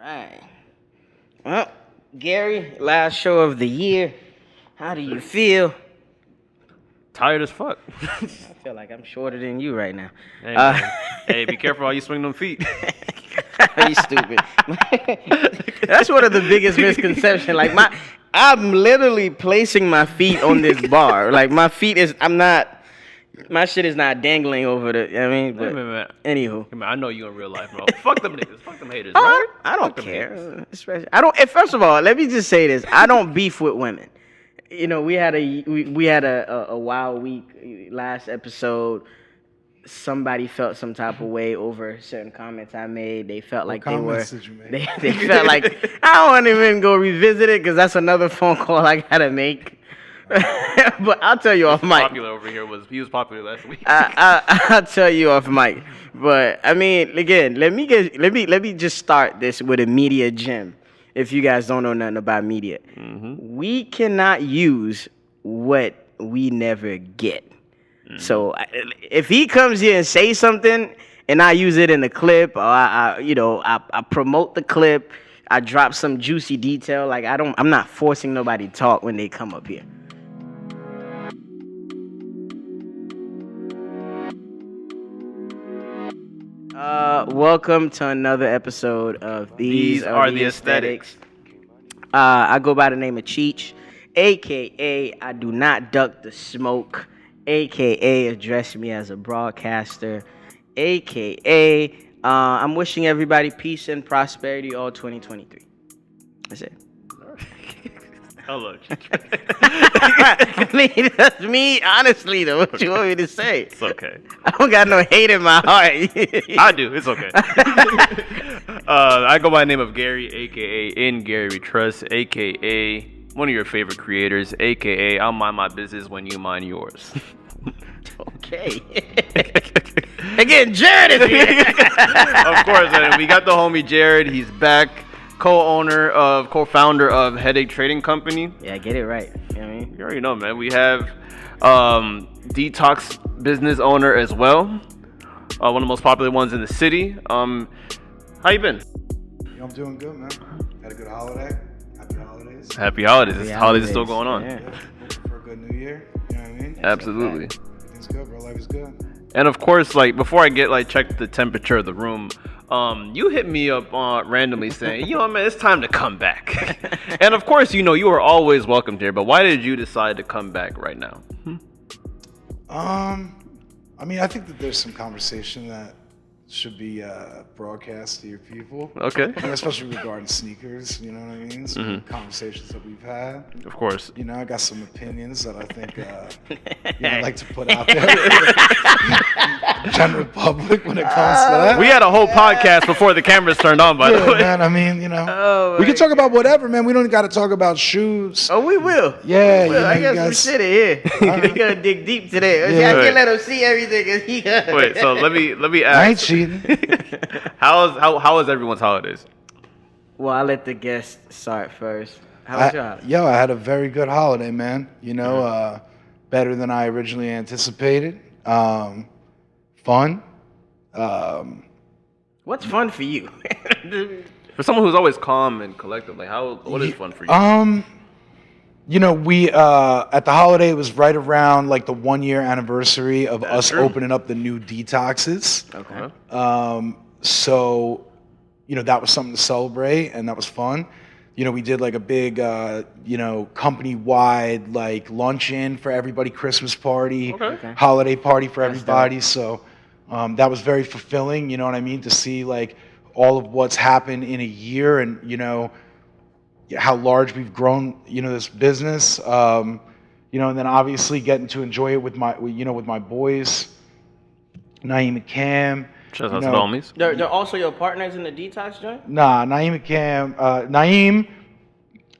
right. Well, Gary, last show of the year. How do you feel? Tired as fuck. I feel like I'm shorter than you right now. Hey, man. Hey, be careful how you swing them feet. You stupid. That's one of the biggest misconceptions. Like I'm literally placing my feet on this bar. Like my shit is not dangling over the. I mean, but anywho. I know you in real life, bro. Fuck them niggas. Fuck them haters. Right? I don't care. Especially, I don't. First of all, let me just say this: I don't beef with women. You know, we had a wild week last episode. Somebody felt some type of way over certain comments I made. They felt like they were. They felt like I don't even go revisit it because that's another phone call I gotta make. But I'll tell you off mic. Popular over here he was popular last week. I'll tell you off mic. But I mean, again, let me just start this with a media gem. If you guys don't know nothing about media, we cannot use what we never get. So if he comes here and say something, and I use it in a clip, or I promote the clip, I drop some juicy detail. Like I'm not forcing nobody to talk when they come up here. Welcome to another episode of These Are the Aesthetics. I go by the name of Cheech, a.k.a. I do not duck the smoke, a.k.a. address me as a broadcaster, a.k.a. I'm wishing everybody peace and prosperity all 2023. That's it. Hello. I mean, that's me, honestly, though. What you want me to say? It's okay. I don't got no hate in my heart. I do. It's okay. I go by the name of Gary, a.k.a. In Gary We Trust, a.k.a. one of your favorite creators, a.k.a. I'll mind my business when you mind yours. Okay. Again, Jarrett is here. Of course, man. We got the homie Jarrett. He's back. Co-founder of Headache Trading Company. Yeah, get it right. You know what I mean? You already know, man. We have Detox business owner as well. One of the most popular ones in the city. How you been? I'm doing good, man. Had a good holiday. Happy holidays. Happy holidays. This holidays is still going on. Yeah. For a good new year. You know what I mean? Absolutely. Everything's good, bro. Life is good. And of course, like before I check the temperature of the room, you hit me up randomly saying, man, it's time to come back. And of course, you are always welcomed here, but why did you decide to come back right now? I mean, I think that there's some conversation that should be broadcast to your people. Okay. Especially regarding sneakers, you know what I mean? Some conversations that we've had. Of course. I got some opinions that I think I'd like to put out there. General public when it comes to that. We had a whole podcast before the cameras turned on, by the way. Man, I mean, we can talk about whatever, man. We don't got to talk about shoes. Oh, we will. Yeah, I guess we sit here. We gotta dig deep today. Yeah. I can't let him see everything. Wait, so let me ask. I ain't cheating. How was everyone's holidays? Well, I'll let the guest start first. How was your holiday? I had a very good holiday, man. Better than I originally anticipated. Fun. What's fun for you? For someone who's always calm and collected, like what is fun for you? We at the holiday, it was right around like the 1 year anniversary of us opening up the new detoxes. Okay. So, that was something to celebrate, and that was fun. We did like a big, company-wide like luncheon for everybody, Christmas party, holiday party for everybody. So that was very fulfilling, you know what I mean, to see like all of what's happened in a year and, how large we've grown, this business, and then obviously getting to enjoy it with my boys, Naeem and Cam. Shout out to the homies. They're also your partners in the detox joint? Nah, Naeem and Cam. Naeem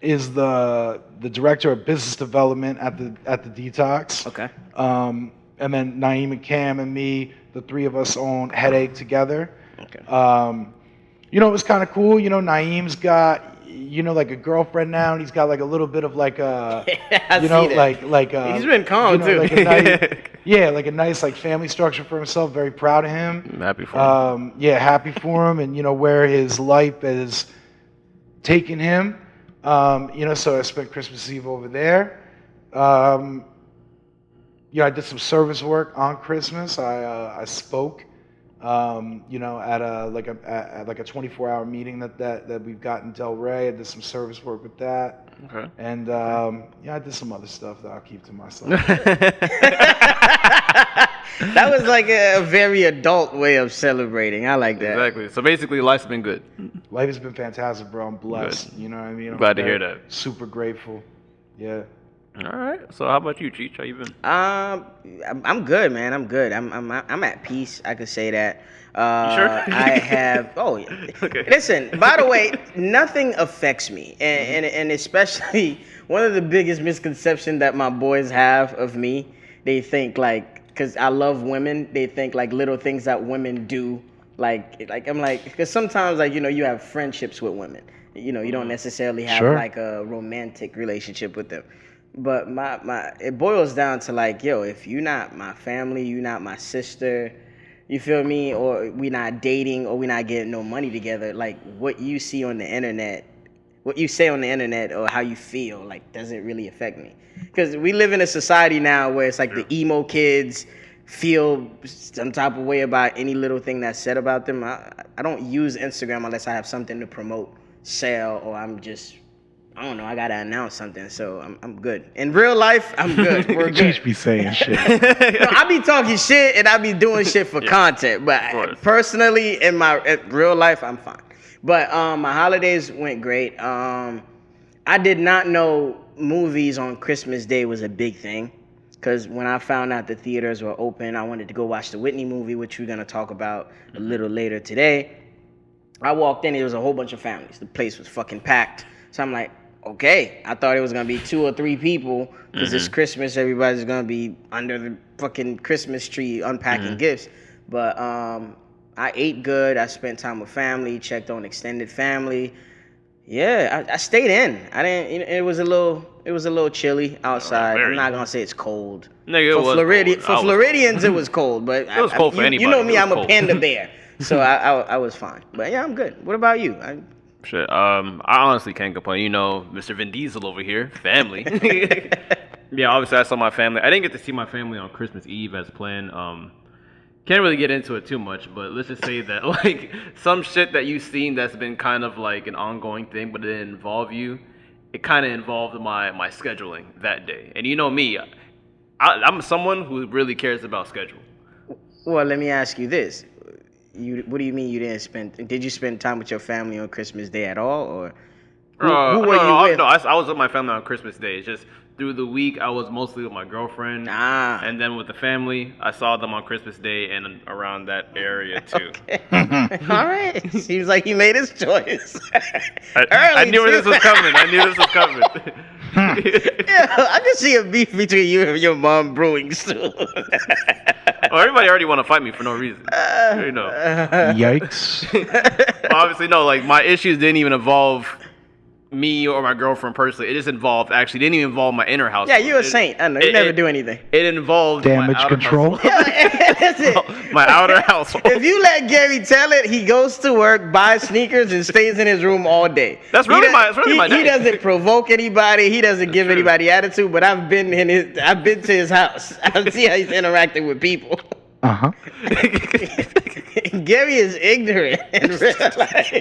is the director of business development at the detox. Okay. And then Naeem and Cam and me, the three of us own Headache together. Okay. It was kind of cool. Naeem's got like a girlfriend now, and he's got like a little bit of like a, like he's been calm too. Like a nice, like a nice like family structure for himself. Very proud of him. I'm happy for him. Happy for him, and where his life is, taking him. So I spent Christmas Eve over there. I did some service work on Christmas. I spoke, at a 24-hour meeting that we've got in Del Rey. I did some service work with that. Okay. And I did some other stuff that I'll keep to myself. That was like a very adult way of celebrating. I like that. Exactly. So basically, life's been good. Life has been fantastic, bro. I'm blessed. Good. You know what I mean? I'm glad to hear that. Super grateful. Yeah. All right. So how about you, Cheech? How you been? I'm good, man. I'm good. I'm at peace. I could say that. You sure? I have. Oh, Okay. Listen. By the way, nothing affects me, and especially one of the biggest misconceptions that my boys have of me. They think like, because I love women, they think like little things that women do. Like I'm like, because sometimes like you have friendships with women. You don't necessarily have like a romantic relationship with them. But it boils down to like, yo, if you're not my family, you're not my sister, you feel me? Or we not dating, or we not getting no money together, like what you see on the internet, what you say on the internet, or how you feel, like, doesn't really affect me. Because we live in a society now where it's like the emo kids feel some type of way about any little thing that's said about them. I don't use Instagram unless I have something to promote, sell, or I don't know, I gotta announce something, so I'm good. In real life, I'm good. We're good. Cheech be saying shit. I be talking shit and I be doing shit for content, but personally, in real life, I'm fine. But my holidays went great. I did not know movies on Christmas Day was a big thing, because when I found out the theaters were open, I wanted to go watch the Whitney movie, which we're gonna talk about a little later today. I walked in, there was a whole bunch of families. The place was fucking packed. So I'm like, okay, I thought it was going to be 2 or 3 people because it's Christmas. Everybody's going to be under the fucking Christmas tree unpacking gifts. But I ate good. I spent time with family, checked on extended family. Yeah, I stayed in. I didn't. It was a little chilly outside. I'm not going to say it's cold. Nigga, it was cold. For Floridians, it was cold. But it was cold for anybody. You know me, I'm cold. a panda bear. So I was fine. But yeah, I'm good. What about you? Shit. I honestly can't complain. Mr. Vin Diesel over here, family. Yeah, obviously I saw my family. I didn't get to see my family on Christmas Eve as planned. Can't really get into it too much, but let's just say that like some shit that you've seen that's been kind of like an ongoing thing, but it didn't involve you. It kind of involved my scheduling that day. And you know me, I'm someone who really cares about schedule. Well, let me ask you this. What do you mean you didn't spend? Did you spend time with your family on Christmas Day at all, or who were you with? No, I was with my family on Christmas Day. It's just through the week I was mostly with my girlfriend, and then with the family I saw them on Christmas Day and around that area too. Okay. All right, seems like he made his choice. I knew this was coming. Yeah, I can see a beef between you and your mom brewing soon. Oh, everybody already want to fight me for no reason. Yikes. Obviously, no. Like my issues didn't even involve me or my girlfriend personally. It just didn't even involve my inner house. Yeah, you're a saint. I know. You never do anything. It involved damage control. Yeah, that's it. My outer household. If you let Gary tell it, he goes to work, buys sneakers, and stays in his room all day. That's really my day. He doesn't provoke anybody. He doesn't give anybody attitude. But I've been to his house. I see how he's interacting with people. Uh-huh. Gary is ignorant in real life.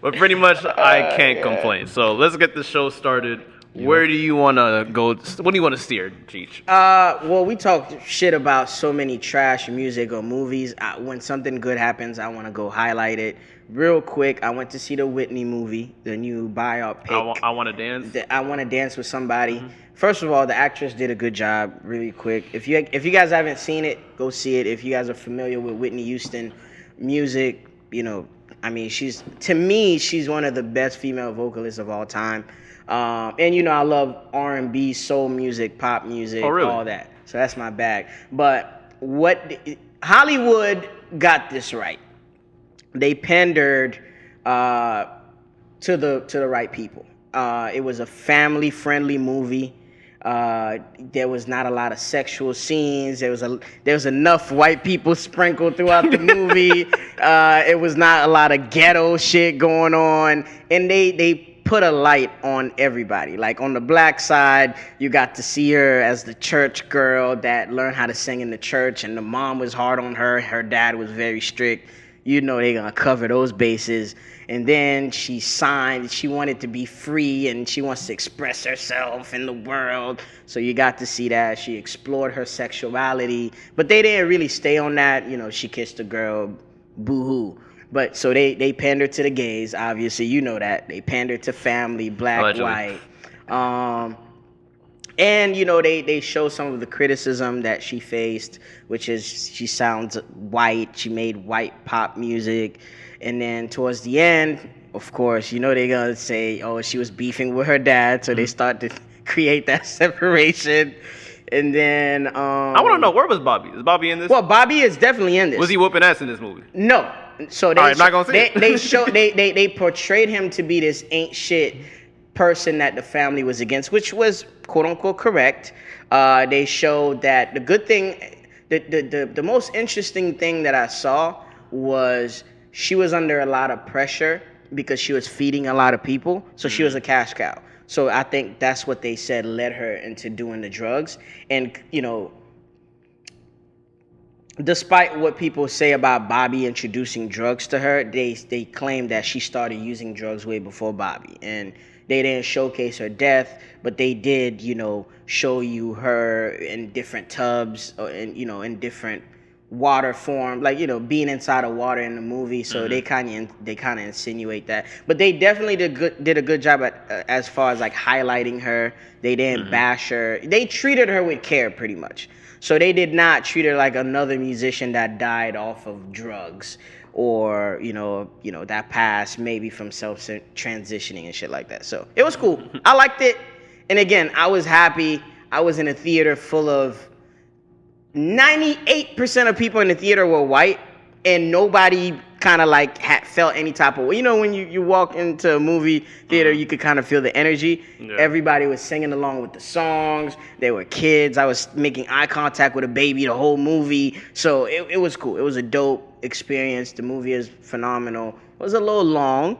But pretty much, I can't complain. So let's get the show started. Where do you want to go? What do you want to steer, Cheech? Well, we talk shit about so many trash music or movies. When something good happens, I want to go highlight it. Real quick, I went to see the Whitney movie, the new biopic. I Want to Dance? I Want to Dance with Somebody. Mm-hmm. First of all, the actress did a good job, really quick. If you guys haven't seen it, go see it. If you guys are familiar with Whitney Houston music, I mean, she's one of the best female vocalists of all time. And I love R&B, soul music, pop music, all that. So that's my bag. But Hollywood got this right. They pandered to the right people. It was a family-friendly movie. There was not a lot of sexual scenes. There was enough white people sprinkled throughout the movie. It was not a lot of ghetto shit going on, and they put a light on everybody. Like on the black side, you got to see her as the church girl that learned how to sing in the church, and the mom was hard on her. Her dad was very strict. You know they're gonna cover those bases. And then she signed, she wanted to be free and she wants to express herself in the world. So you got to see that. She explored her sexuality, but they didn't really stay on that. You know, she kissed a girl, boo-hoo. But so they pandered to the gays, obviously, you know that. They pandered to family, black, Allegedly. white. And, you know, they show some of the criticism that she faced, which is she sounds white. She made white pop music. And then towards the end, of course, you know they're going to say, oh, she was beefing with her dad. So they start to create that separation. And then... I want to know, where was Bobby? Is Bobby in this? Well, Bobby is definitely in this. Was he whooping ass in this movie? No. So they, All right, I'm not gonna say it. they portrayed him to be this ain't shit person that the family was against, which was quote unquote correct. They showed that the good thing, the most interesting thing that I saw was she was under a lot of pressure because she was feeding a lot of people, so she was a cash cow. So I think that's what they said led her into doing the drugs. And you know, despite what people say about Bobby introducing drugs to her, they claim that she started using drugs way before Bobby. And they didn't showcase her death, but they did, you know, show you her in different tubs or in different water form, like, you know, being inside of water in the movie. So they kind of insinuate that. But they definitely did a good job at as far as like highlighting her. They didn't bash her. They treated her with care pretty much. So they did not treat her like another musician that died off of drugs or, you know, that passed maybe from self-transitioning and shit like that. So it was cool. I liked it. And again, I was happy. I was in a theater full of 98% of people in the theater were white, and nobody kind of like felt any type of, you know, when you walk into a movie theater, you could kind of feel the energy. Yeah. Everybody was singing along with the songs. They were kids. I was making eye contact with a baby the whole movie. So it was cool. It was a dope experience. The movie is phenomenal. It was a little long,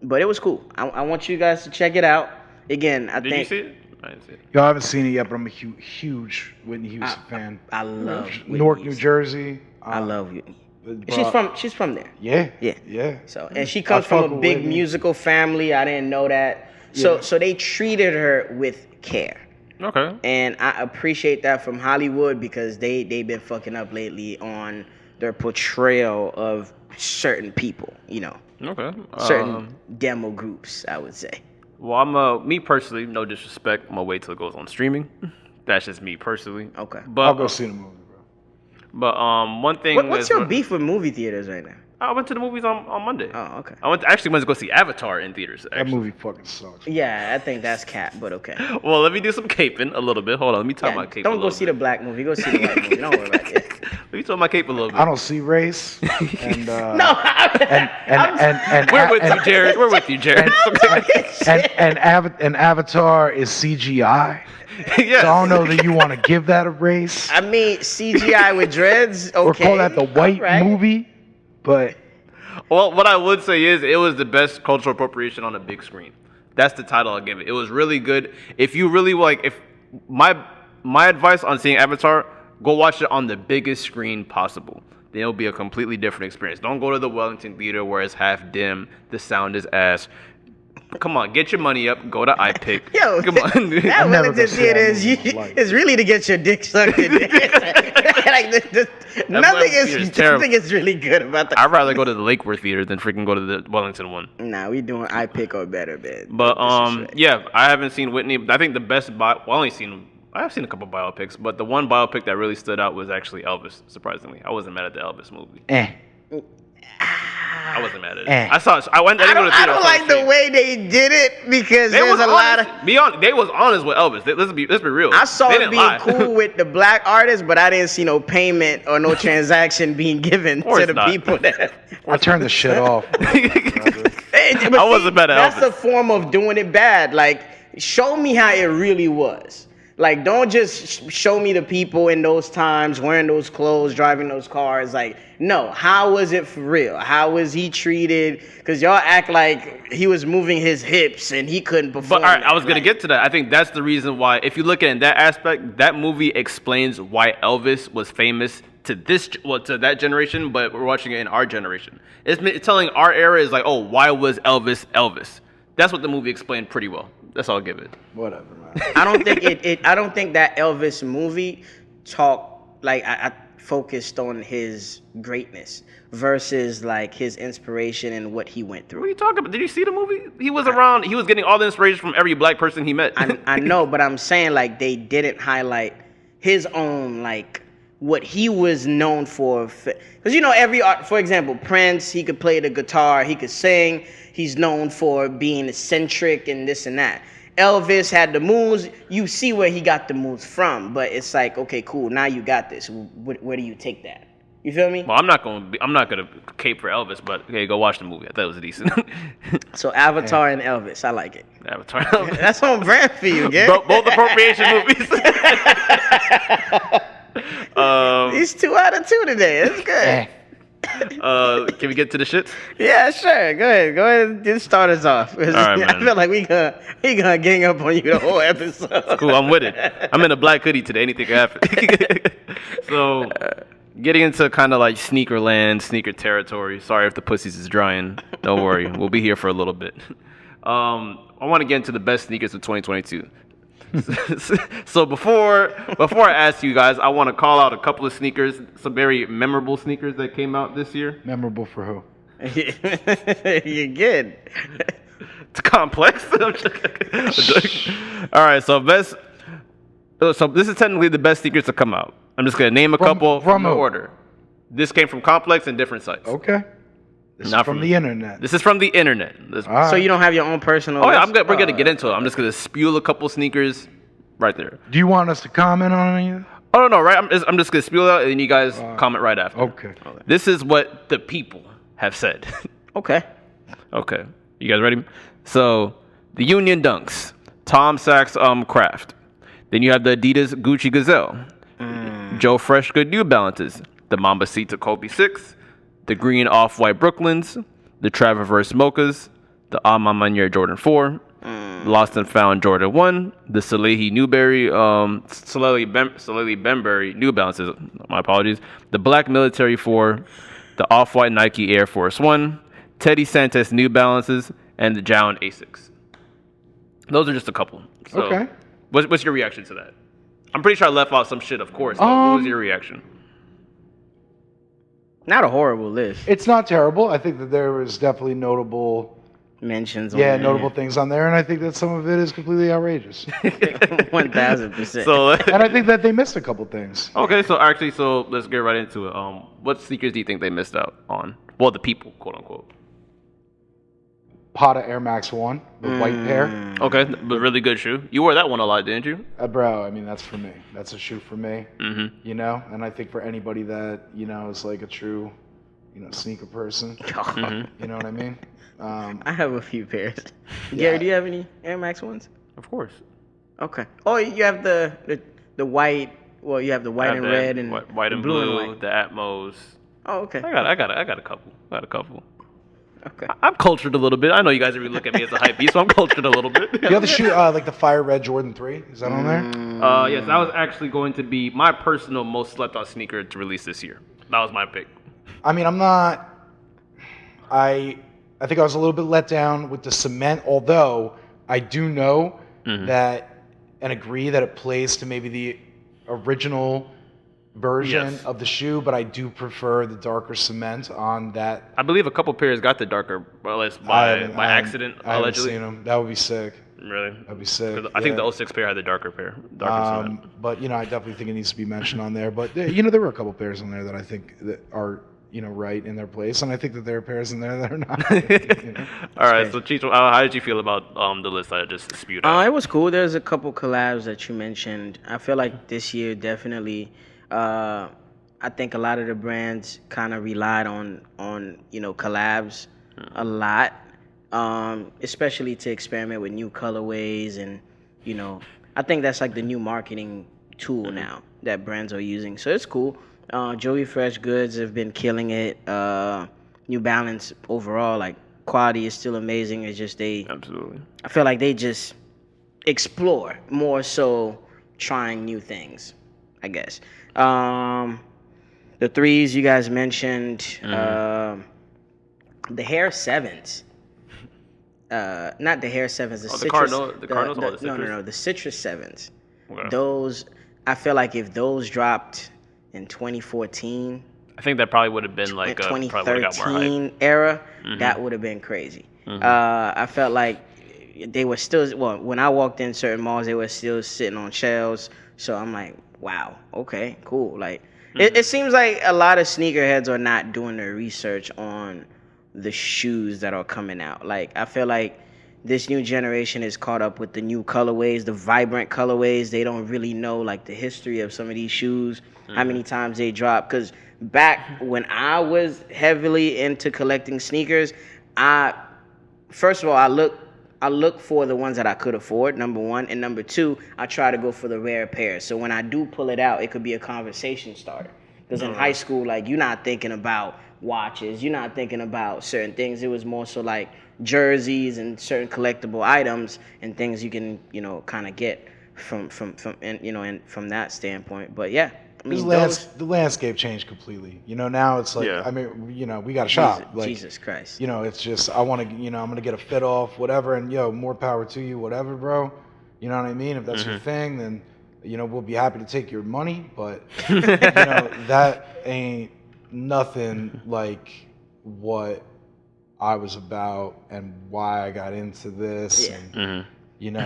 but it was cool. I want you guys to check it out. Again, I think. Did you see it? I didn't see it. Yo, I haven't seen it yet, but I'm a huge Whitney Houston fan. I love Newark, New Jersey. I love Whitney. Bro. She's from there. Yeah. So, and she comes from a big musical family. I didn't know that. So they treated her with care. Okay. And I appreciate that from Hollywood because they've been fucking up lately on their portrayal of certain people, you know. Okay. Certain demo groups, I would say. Well, I'm me personally, no disrespect, I'm gonna wait till it goes on streaming. That's just me personally. Okay. But I'll go see the movie, bro. But one thing. What's your beef with movie theaters right now? I went to the movies on Monday. Oh, okay. I went to go see Avatar in theaters. Actually. That movie fucking sucks. Yeah, I think that's cap, but okay. Well, let me do some caping a little bit. Hold on, let me talk about cape. Don't go see the black movie. Go see the white movie. Don't worry about it. Let me talk my cape a little bit. I don't see race. And no, and we're with you, Jarrett. We're with you, Jarrett. and Avatar is CGI. Yes. So I don't know that you want to give that a race. I mean, CGI with dreads, okay. Or call that the white movie, but... Well, what I would say is it was the best cultural appropriation on a big screen. That's the title I'll give it. It was really good. If you really like, if my advice on seeing Avatar, go watch it on the biggest screen possible. Then it'll be a completely different experience. Don't go to the Wellington Theater where it's half dim, the sound is ass. Come on, get your money up. Go to MIKE. Yo, come on. That Wellington Theater is really to get your dick sucked in there. Nothing is really good about that. I'd rather go to the Lake Worth Theater than freaking go to the Wellington one. Nah, we doing MIKE or better, man. But yeah, I haven't seen Whitney. I think the best I have seen a couple biopics, but the one biopic that really stood out was actually Elvis. Surprisingly, I wasn't mad at the Elvis movie. I wasn't mad at it. I went. I don't like the way they did it because there's a lot of. They was honest with Elvis. Let's be real. I saw it being cool with the black artists, but I didn't see no payment or no transaction being given to the people that. I turned the shit off. I wasn't mad at Elvis. That's a form of doing it bad. Like, show me how it really was. Like, don't just show me the people in those times wearing those clothes, driving those cars. Like, no, how was it for real? How was he treated? Because y'all act like he was moving his hips and he couldn't perform. But all right, I was going to get to that. I think that's the reason why, if you look at it in that aspect, that movie explains why Elvis was famous to that generation, but we're watching it in our generation. It's telling our era is like, oh, why was Elvis Elvis? That's what the movie explained pretty well. That's all I'll give it. Whatever, man. I don't think I don't think that Elvis movie I focused on his greatness versus like his inspiration and what he went through. What are you talking about? Did you see the movie? He was around. He was getting all the inspiration from every black person he met. I know, but I'm saying like they didn't highlight his own like what he was known for. Because you know every art, for example, Prince, he could play the guitar, he could sing. He's known for being eccentric and this and that. Elvis had the moves. You see where he got the moves from, but it's like, okay, cool. Now you got this. Where do you take that? You feel me? Well, I'm not gonna cape for Elvis, but okay, go watch the movie. I thought it was decent. So Avatar and Elvis, I like it. Avatar. That's on brand for you, Gary. Both appropriation movies. He's 2 out of 2 today. That's good. Can we get to the shits? Yeah, sure. Go ahead and just start us off. All right, man. I feel like we gonna gang up on you the whole episode. Cool, I'm with it. I'm in a black hoodie today. Anything can happen. So, getting into kind of like sneaker land, sneaker territory. Sorry if the pussies is drying. Don't worry, we'll be here for a little bit. I want to get into the best sneakers of 2022. So before I ask you guys, I want to call out a couple of sneakers, some very memorable sneakers that came out this year. Memorable for who? You're good. It's complex. All right, so this is technically the best sneakers to come out. I'm just gonna name a couple from the order. This came from Complex and different sites. Okay. This is from the internet. This is from the internet. So you don't have your own personal? Oh yeah, we're gonna get into it. I'm just gonna spew a couple sneakers right there. Do you want us to comment on any of it? Oh no, right? I'm just gonna spew it out, and then you guys comment right after. Okay. This is what the people have said. Okay. Okay. You guys ready? So the Union Dunks, Tom Sachs Craft. Then you have the Adidas Gucci Gazelle, Joe Freshgood New Balances, the Mambasita Kobe 6. The green off-white Brooklyns, the Traverse Mochas, the Alma Manier Jordan 4, Lost and Found Jordan 1, the Salehi Newberry, Salehi Benbury New Balances, my apologies, the Black Military 4, the off-white Nike Air Force 1, Teddy Santis New Balances, and the Jown Asics. Those are just a couple. So, okay. What's your reaction to that? I'm pretty sure I left out some shit, of course. What was your reaction? Not a horrible list. It's not terrible. I think that there was definitely notable mentions. Notable things on there, and I think that some of it is completely outrageous. 1000%. So, and I think that they missed a couple things. Okay, so let's get right into it. What sneakers do you think they missed out on? Well, the people, quote unquote. Pata Air Max 1, the white pair. Okay, but really good shoe. You wore that one a lot, didn't you? Bro, I mean, that's for me. That's a shoe for me. Mm-hmm. You know, and I think for anybody that, you know, is like a true, you know, sneaker person. Mm-hmm. You know what I mean? I have a few pairs. Gary, do you have any Air Max ones? Of course. Okay. Oh, you have the white. Well, you have the white and red and white and blue, the Atmos. Oh, okay. I got a couple. Okay. I'm cultured a little bit. I know you guys are looking at me as a hype beast, so I'm cultured a little bit. You have the shoe, like the Fire Red Jordan 3? Is that on there? Yes, that was actually going to be my personal most slept on sneaker to release this year. That was my pick. I mean, I think I was a little bit let down with the cement, although I do know that and agree that it plays to maybe the original version of the shoe, but I do prefer the darker cement on that. I believe a couple pairs got the darker, well, by accident, allegedly. I haven't seen them. That would be sick. Really? That'd be sick. I think the 06 pair had the darker cement. But, you know, I definitely think it needs to be mentioned on there. But, you know, there were a couple pairs on there that I think that are, you know, right in their place. And I think that there are pairs in there that are not. You know? All right. So, Cheech, how did you feel about the list that I just spewed out? It was cool. There's a couple collabs that you mentioned. I feel like this year definitely... I think a lot of the brands kind of relied on you know, collabs a lot, especially to experiment with new colorways. And, you know, I think that's like the new marketing tool now that brands are using. So it's cool. Joey Fresh Goods have been killing it. New Balance overall, like quality is still amazing. It's just Absolutely. I feel like they just explore more so trying new things, I guess. The Theese you guys mentioned, the Hair Sevens. Not the Hair Sevens, the Citrus. The Cardinals or the Citrus? No, the Citrus Sevens. Okay. Those, I feel like if those dropped in 2014, I think that probably would have been like probably would have got more hype. 2013 era, that would have been crazy. I felt like they were still, when I walked in certain malls, they were still sitting on shelves. So I'm like, wow, okay, cool. Like, it seems like a lot of sneakerheads are not doing their research on the shoes that are coming out. Like, I feel like this new generation is caught up with the new colorways, the vibrant colorways. They don't really know like the history of some of these shoes, how many times they drop. Because back when I was heavily into collecting sneakers, first of all, I look for the ones that I could afford, number one, and number two, I try to go for the rare pairs. So when I do pull it out, it could be a conversation starter. Because in high school, like, you're not thinking about watches, you're not thinking about certain things. It was more so like jerseys and certain collectible items and things you can, kind of get from that standpoint. But yeah, I mean, the landscape changed completely. Now it's like, I mean, we got to shop. Jesus Christ. It's just, I want to, I'm going to get a fit off, whatever, and more power to you, whatever, bro. You know what I mean? If that's your thing, then, we'll be happy to take your money, but, that ain't nothing like what I was about and why I got into this. And,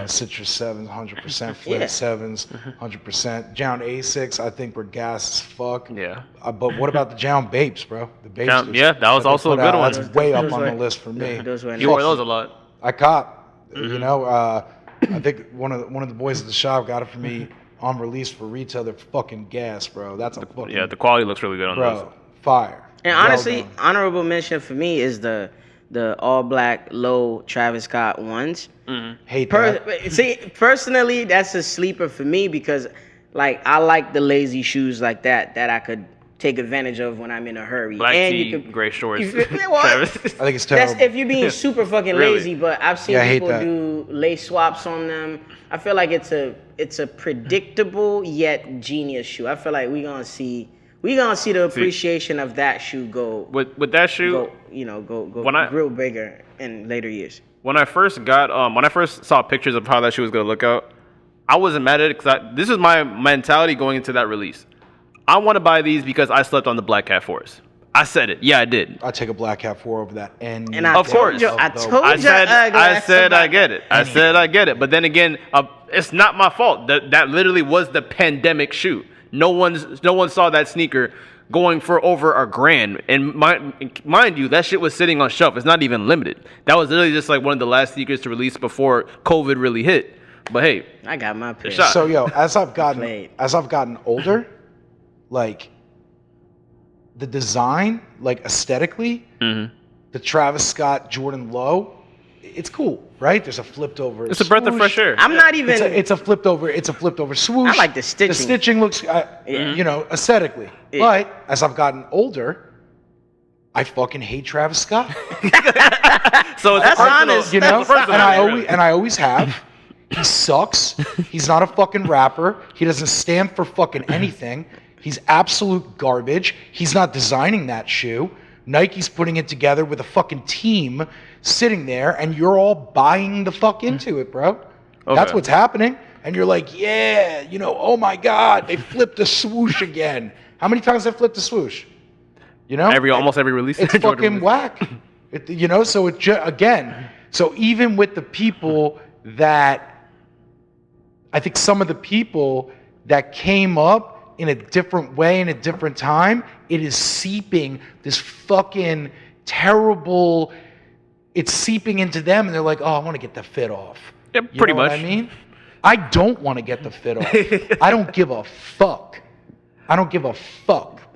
Citrus 7s, 100%, Flint 7s, 100%. Jown A6, I think we're gas as fuck. Yeah. But what about the Jown Babes, bro? The Babes. That was also a good one. That's way up on the list for me. You wore those a lot. I cop. I think one of the boys at the shop got it for me on release for retail. They're fucking gas, bro. That's a fucking... the quality looks really good on those. Bro, fire. And honestly, honorable mention for me is the all black low Travis Scott ones. Hate that. See, personally, that's a sleeper for me because, like, I like the lazy shoes like that I could take advantage of when I'm in a hurry. Black tee, gray shorts. Travis. I think it's terrible. That's if you're being super fucking Really? lazy. But I've seen people do lace swaps on them. I feel like it's a predictable yet genius shoe. I feel like we gonna see the appreciation of that shoe go with that shoe. Go real bigger in later years. When I first saw pictures of how that shoe was gonna look out, I wasn't mad at it because this is my mentality going into that release. I want to buy these because I slept on the Black Cat 4s. I said it. Yeah, I did. I'd take a Black Cat 4 over that. And of course. I said I get it. I said I get it. But then again, it's not my fault. That literally was the pandemic shoe. No one saw that sneaker going for over $1,000. And mind you, that shit was sitting on shelf. It's not even limited. That was literally just like one of the last sneakers to release before COVID really hit. But hey, I got my pick. So as I've gotten older, like the design, like aesthetically, the Travis Scott Jordan Low, it's cool, right? There's a flipped over. It's a breath of fresh air. I'm not even. It's a flipped over. It's a flipped over swoosh. I like the stitching. The stitching looks, aesthetically. Yeah. But as I've gotten older, I fucking hate Travis Scott. So that's honest. And I always have. He sucks. He's not a fucking rapper. He doesn't stand for fucking anything. He's absolute garbage. He's not designing that shoe. Nike's putting it together with a fucking team sitting there, and you're all buying the fuck into it, bro. Okay. That's what's happening. And you're like, yeah, oh my God, they flipped the swoosh again. How many times have they flipped the swoosh? Almost every release. It's fucking whack. So it again. So even with the people that, I think some of the people that came up in a different way, in a different time, it is seeping this fucking terrible, it's seeping into them, and they're like, oh, I want to get the fit off. Yeah, pretty much. What I mean? I don't want to get the fit off. I don't give a fuck.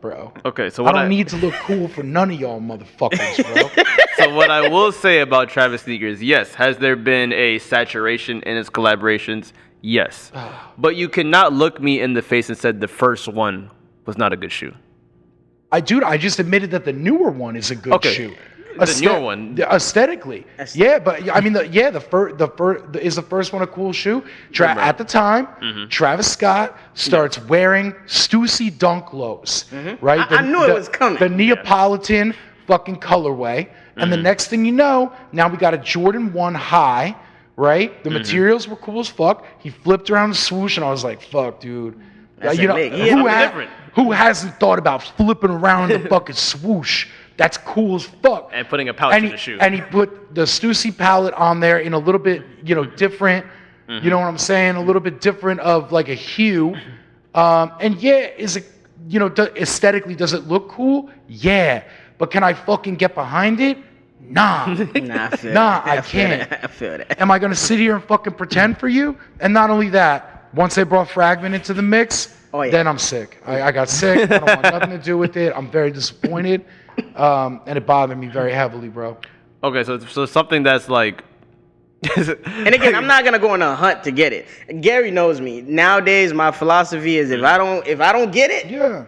bro. Okay, so I don't need to look cool for none of y'all motherfuckers, bro. So what I will say about Travis sneakers, yes, has there been a saturation in his collaborations? Yes. But you cannot look me in the face and said the first one was not a good shoe. I just admitted that the newer one is a good shoe. The newer one, aesthetically, yeah, but I mean, the first one a cool shoe? At the time, Travis Scott starts wearing Stussy Dunk Lows, right? I knew it was coming. The Neapolitan fucking colorway, and the next thing you know, now we got a Jordan 1 high, right? The materials were cool as fuck. He flipped around the swoosh, and I was like, "Fuck, dude." Who hasn't thought about flipping around the fucking swoosh? That's cool as fuck. And putting a pouch in the shoe. And he put the Stussy palette on there in a little bit, different. You know what I'm saying? A little bit different of like a hue. And yeah, is it, aesthetically, does it look cool? Yeah. But can I fucking get behind it? Nah. I can't. I feel that. Am I gonna sit here and fucking pretend for you? And not only that, once they brought Fragment into the mix, then I'm sick. I got sick. I don't want nothing to do with it. I'm very disappointed. And it bothered me very heavily, bro. Okay, so something that's like... And again, I'm not gonna go on a hunt to get it. Gary knows me. Nowadays, my philosophy is if I don't get it,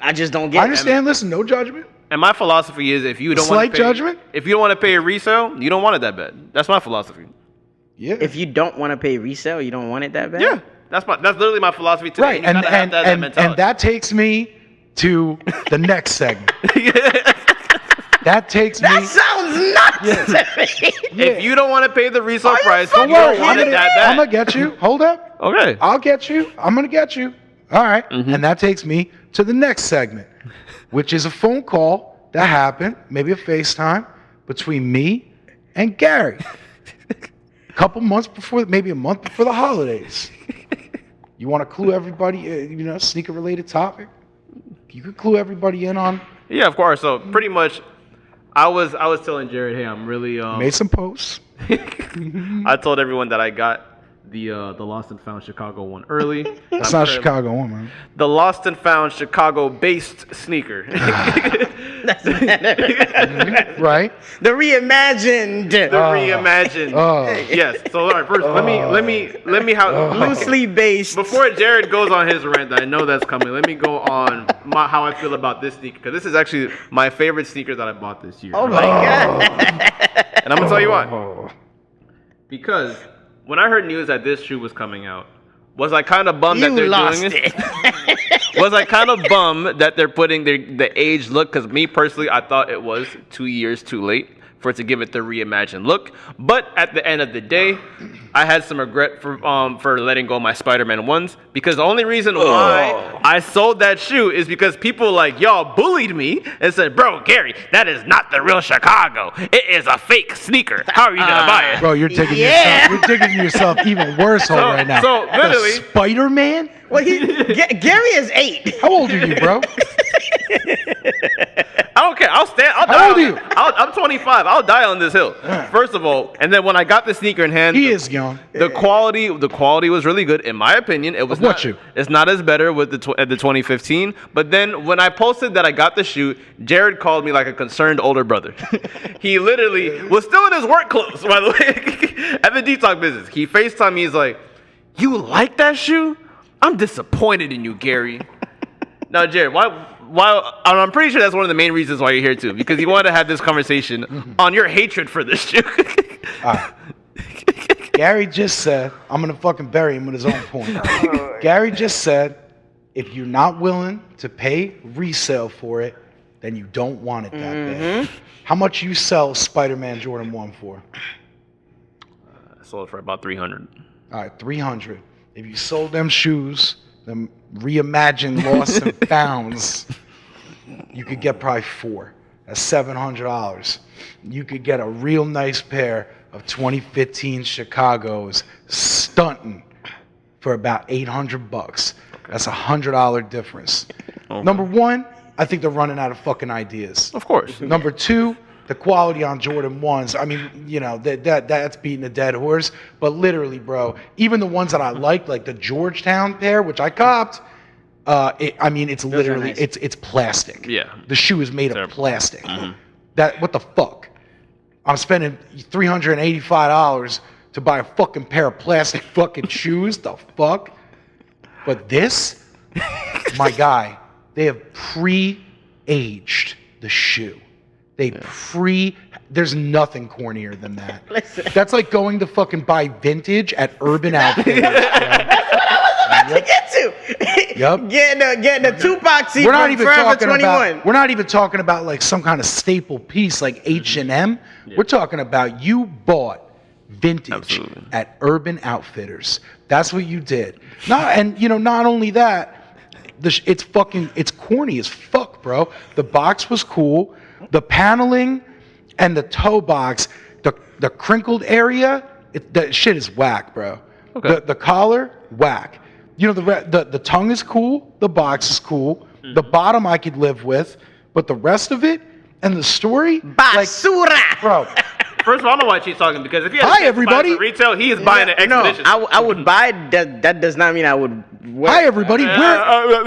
I just don't get it. I understand. Listen, no judgment. And my philosophy is if you don't want to pay a resale, you don't want it that bad. That's my philosophy. Yeah. If you don't want to pay resale, you don't want it that bad. Yeah. That's literally my philosophy today. Right, and that takes me to the next segment. That sounds nuts to me. If you don't want to pay the resale price, don't worry. I'm gonna get you. Hold up. Okay. I'll get you. I'm gonna get you. All right. And that takes me to the next segment, which is a phone call that happened, maybe a FaceTime, between me and Gary. A couple months before, maybe a month before the holidays. You want to clue everybody, sneaker-related topic? You could clue everybody in on. Yeah, of course. So pretty much, I was telling Jarrett, hey, I'm really made some posts. I told everyone that I got the Lost and Found Chicago one early. That's not Chicago one, man. The Lost and Found Chicago-based sneaker. Right. The reimagined. Yes. So all right, first let me loosely based. Before Jared goes on his rant, I know that's coming. Let me go on how I feel about this sneaker, because this is actually my favorite sneaker that I bought this year. Oh my god! And I'm gonna tell you why. Because when I heard news that this shoe was coming out, was I kind of bummed that they're doing it? Was I kind of bummed that they're putting the age look? Because me personally, I thought it was 2 years too late for it to give it the reimagined look. But at the end of the day, I had some regret for letting go of my Spider-Man ones, because the only reason why I sold that shoe is because people like y'all bullied me and said, "Bro, Gary, that is not the real Chicago. It is a fake sneaker. How are you gonna buy it?" Bro, you're digging yourself even worse hole right now. So literally, the Spider-Man. Well, Gary is 8. How old are you, bro? I don't care. I'll stand. How old are you? I'm 25. I'll die on this hill. First of all, and then when I got the sneaker in hand, he is young. The quality was really good, in my opinion. It was It's not as better with the 2015. But then when I posted that I got the shoe, Jared called me like a concerned older brother. He literally was still in his work clothes, by the way, at the detox business. He FaceTimed me. He's like, "You like that shoe? I'm disappointed in you, Gary." Now, Jared, why? I'm pretty sure that's one of the main reasons why you're here too, because you wanted to have this conversation on your hatred for this shoe. Gary just said, I'm gonna fucking bury him with his own point. Gary just said, if you're not willing to pay resale for it, then you don't want it that bad. How much you sell Spider-Man Jordan 1 for? I sold it for about $300. All right, $300. If you sold them shoes, them reimagined lost and founds, you could get probably 4. That's $700. You could get a real nice pair of 2015 Chicago's stunting for about $800. That's $100 difference. Okay. Number one, I think they're running out of fucking ideas. Of course. Number two, the quality on Jordan 1s, I mean, you know, that's beating a dead horse. But literally, bro, even the ones that I liked, like the Georgetown pair, which I copped, It's literally nice. it's plastic. Yeah. The shoe is made of plastic. That what the fuck? I'm spending $385 to buy a fucking pair of plastic fucking shoes. The fuck? But this, my guy, they have pre-aged the shoe. There's nothing cornier than that. Listen. That's like going to fucking buy vintage at Urban Outfitters. To get to. Yep. Getting a Tupac tee We're not from even Forever talking 21. about. We're not even talking about like some kind of staple piece like H&M. We're talking about you bought vintage at Urban Outfitters. That's what you did. Not only that, it's corny as fuck, bro. The box was cool. The paneling and the toe box, the crinkled area, that shit is whack, bro. Okay. The collar, whack. The tongue is cool. The box is cool. The bottom I could live with, but the rest of it and the story, Basura. bro. First of all, I don't know why she's talking because if he had Hi, everybody. retail, he is buying an expedition. No, I would buy that does not mean I would wear. Hi, everybody. No,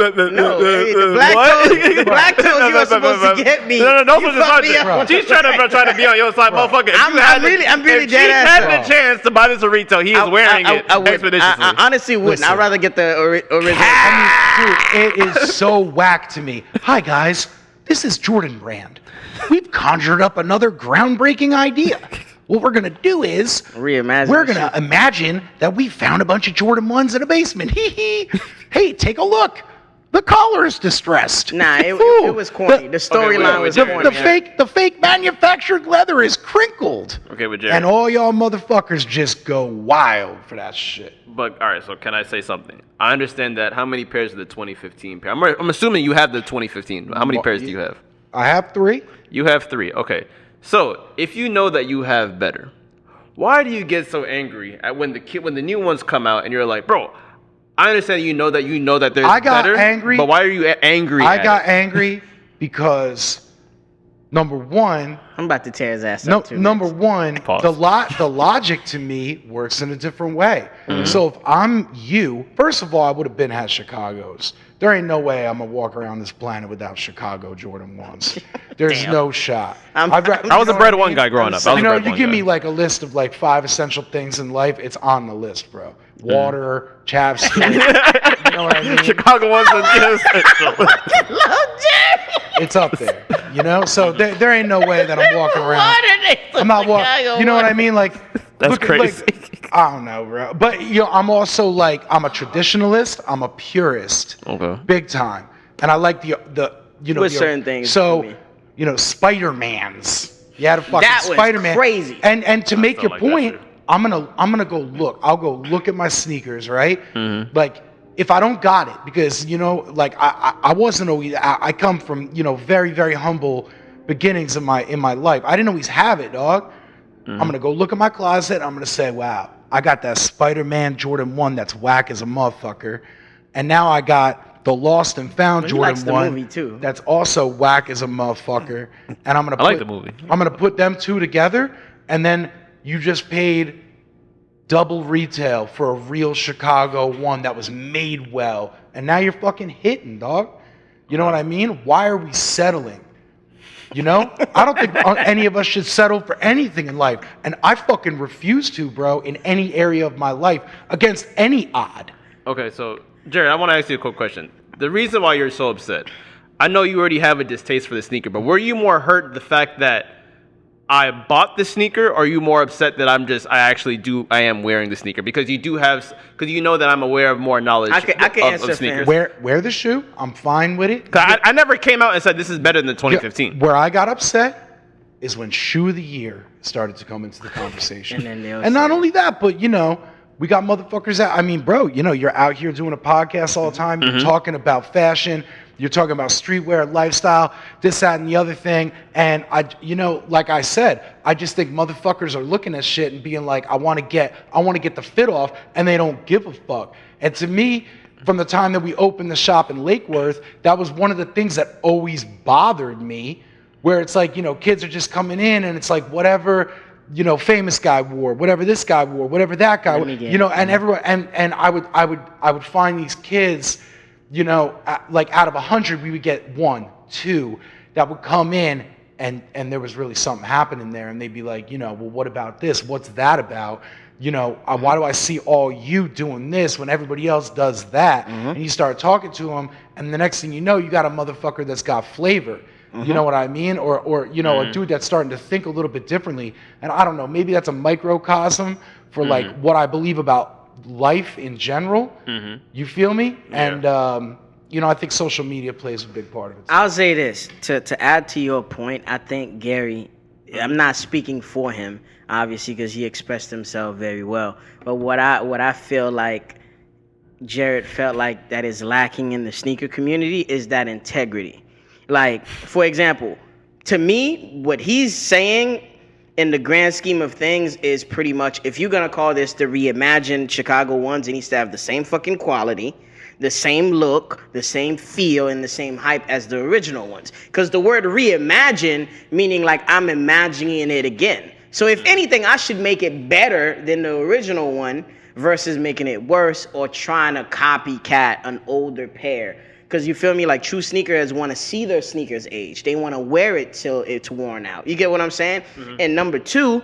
the black toes you were supposed to get me. No, You fucked me up. She's trying to be on your side, motherfucker. I'm really if dead she ass, had bro. the chance to buy this at retail, he is wearing it expeditiously. I honestly wouldn't. I'd rather get the original. Dude, it is so whack to me. Hi, guys. This is Jordan Brand. We've conjured up another groundbreaking idea. What we're going to do is Reimagine we're the going to shit. imagine that we found a bunch of Jordan 1s in a basement. Hey, take a look. The collar is distressed. Nah, it Ooh, was corny. The storyline was corny. The fake manufactured leather is crinkled. Okay, with Jarrett. And all y'all motherfuckers just go wild for that shit. But all right, so can I say something? I understand that. How many pairs of the 2015 pair? I'm assuming you have the 2015. How many pairs do you have? I have 3. You have 3. Okay. So if you know that you have better, why do you get so angry at when the new ones come out and you're like, bro? I understand you know that there's I got better, angry. but why are you angry? I got angry because number one, I'm about to tear his ass up too. number one, Pause. the logic to me works in a different way. So if I'm you, first of all, I would have been had Chicago's. There ain't no way I'm gonna walk around this planet without Chicago Jordan 1s. There's no shot. I was a bread one guy growing up. You give me like a list of like 5 essential things in life, it's on the list, bro. Water, chapstick. You know what I mean? Chicago ones are essential. It's up there, So there ain't no way that I'm walking around. I'm not walking. You know what I mean? Like That's crazy. I don't know, bro. But I'm also like I'm a traditionalist. I'm a purist. Okay. Big time, and I like the With certain things, So for me. Spider-Mans. You had a fucking That was Spider-Man. crazy. And to make your like that point, shit. I'm gonna go look. I'll go look at my sneakers, right? Mm-hmm. Like if I don't got it, because like I wasn't always. I come from very very humble beginnings in my life. I didn't always have it, dog. I'm gonna go look at my closet. I'm gonna say, wow, I got that Spider-Man Jordan 1 that's whack as a motherfucker, and now I got the Lost and Found He Jordan likes the 1 movie, too. that's also whack as a motherfucker, and I'm gonna. I like the movie. I'm gonna put them two together, and then you just paid double retail for a real Chicago 1 that was made well, and now you're fucking hitting, dog. You know what I mean? Why are we settling? I don't think any of us should settle for anything in life. And I fucking refuse to, bro, in any area of my life against any odd. Okay, so Jared, I want to ask you a quick question. The reason why you're so upset, I know you already have a distaste for the sneaker, but were you more hurt the fact that I bought the sneaker, or are you more upset that I am wearing the sneaker? Because because you know that I'm aware of more knowledge I can answer for sneakers. him. Wear the shoe. I'm fine with it. 'Cause I never came out and said this is better than 2015. Where I got upset is when Shoe of the Year started to come into the conversation. And then And not only that, but we got motherfuckers out. I mean, bro, you're out here doing a podcast all the time. You're talking about fashion. You're talking about streetwear, lifestyle, this, that, and the other thing. And like I said, I just think motherfuckers are looking at shit and being like, I want to get the fit off, and they don't give a fuck. And to me, from the time that we opened the shop in Lake Worth, that was one of the things that always bothered me, where it's like, kids are just coming in and it's like whatever, famous guy wore, whatever this guy wore, whatever that guy wore, and everyone, and I would find these kids, you know, like out of 100, we would get 1, 2 that would come in and there was really something happening there. And they'd be like, you know, well, what about this? What's that about? You know, why do I see all you doing this when everybody else does that? And you start talking to them, and the next thing you know, you got a motherfucker that's got flavor. You know what I mean? Or you know, a dude that's starting to think a little bit differently. And I don't know, maybe that's a microcosm for like what I believe about life in general. You feel me? Yeah. And you know, I think social media plays a big part of it. I'll say this to add to your point. I think Gary, I'm not speaking for him, obviously, because he expressed himself very well. But what I feel like Jarrett felt like that is lacking in the sneaker community is that integrity. Like, for example, to me, what he's saying in the grand scheme of things is pretty much, if you're gonna call this the reimagined Chicago ones, it needs to have the same fucking quality, the same look, the same feel, and the same hype as the original ones. Because the word reimagine, meaning like I'm imagining it again. So if anything, I should make it better than the original one versus making it worse or trying to copycat an older pair. Because you feel me? Like, true sneakerheads want to see their sneakers age. They want to wear it till it's worn out. You get what I'm saying? And number two,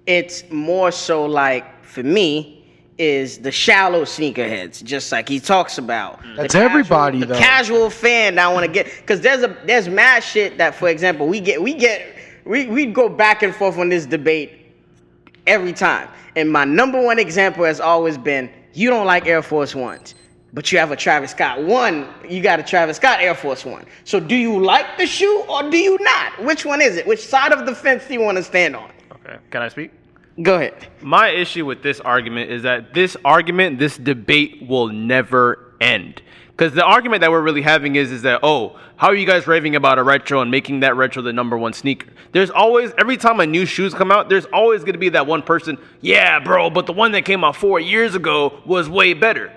it's more so like, for me, is the shallow sneakerheads, just like he talks about. That's everybody, the though. casual fan that I want to get, because there's mad shit that, for example, we go back and forth on this debate every time. And my number one example has always been, you don't like Air Force Ones, but you have a Travis Scott one. You got a Travis Scott Air Force One. So do you like the shoe or do you not? Which one is it? Which side of the fence do you want to stand on? Okay, can I speak? Go ahead. My issue with this argument is that this debate will never end. Because the argument that we're really having is that, oh, how are you guys raving about a retro and making that retro the number one sneaker? There's always, every time a new shoes come out, there's always going to be that one person, yeah, bro, but the one that came out 4 years ago was way better.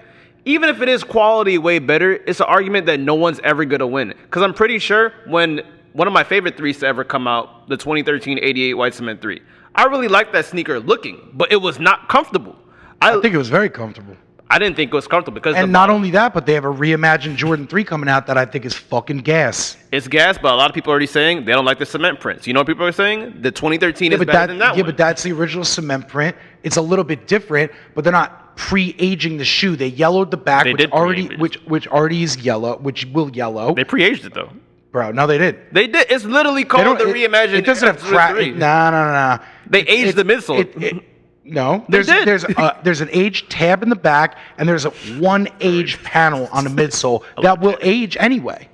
Even if it is quality way better, it's an argument that no one's ever going to win. Because I'm pretty sure when one of my favorite Theese to ever come out, the 2013 88 White Cement 3, I really liked that sneaker looking, but it was not comfortable. I think it was very comfortable. I didn't think it was comfortable because and not only that, but they have a reimagined Jordan 3 coming out that I think is fucking gas. It's gas, but a lot of people are already saying they don't like the cement prints. You know what people are saying? The 2013 is better than that one. Yeah, but that's the original cement print. It's a little bit different, but they're not pre-aging the shoe. They yellowed the back, which already is yellow, which will yellow. They pre-aged it though. Bro, no, they did. They did. It's literally called the reimagined. It doesn't have crack. No. They aged the midsole. No, there's an age tab in the back, and there's a one age panel on the midsole that will age anyway.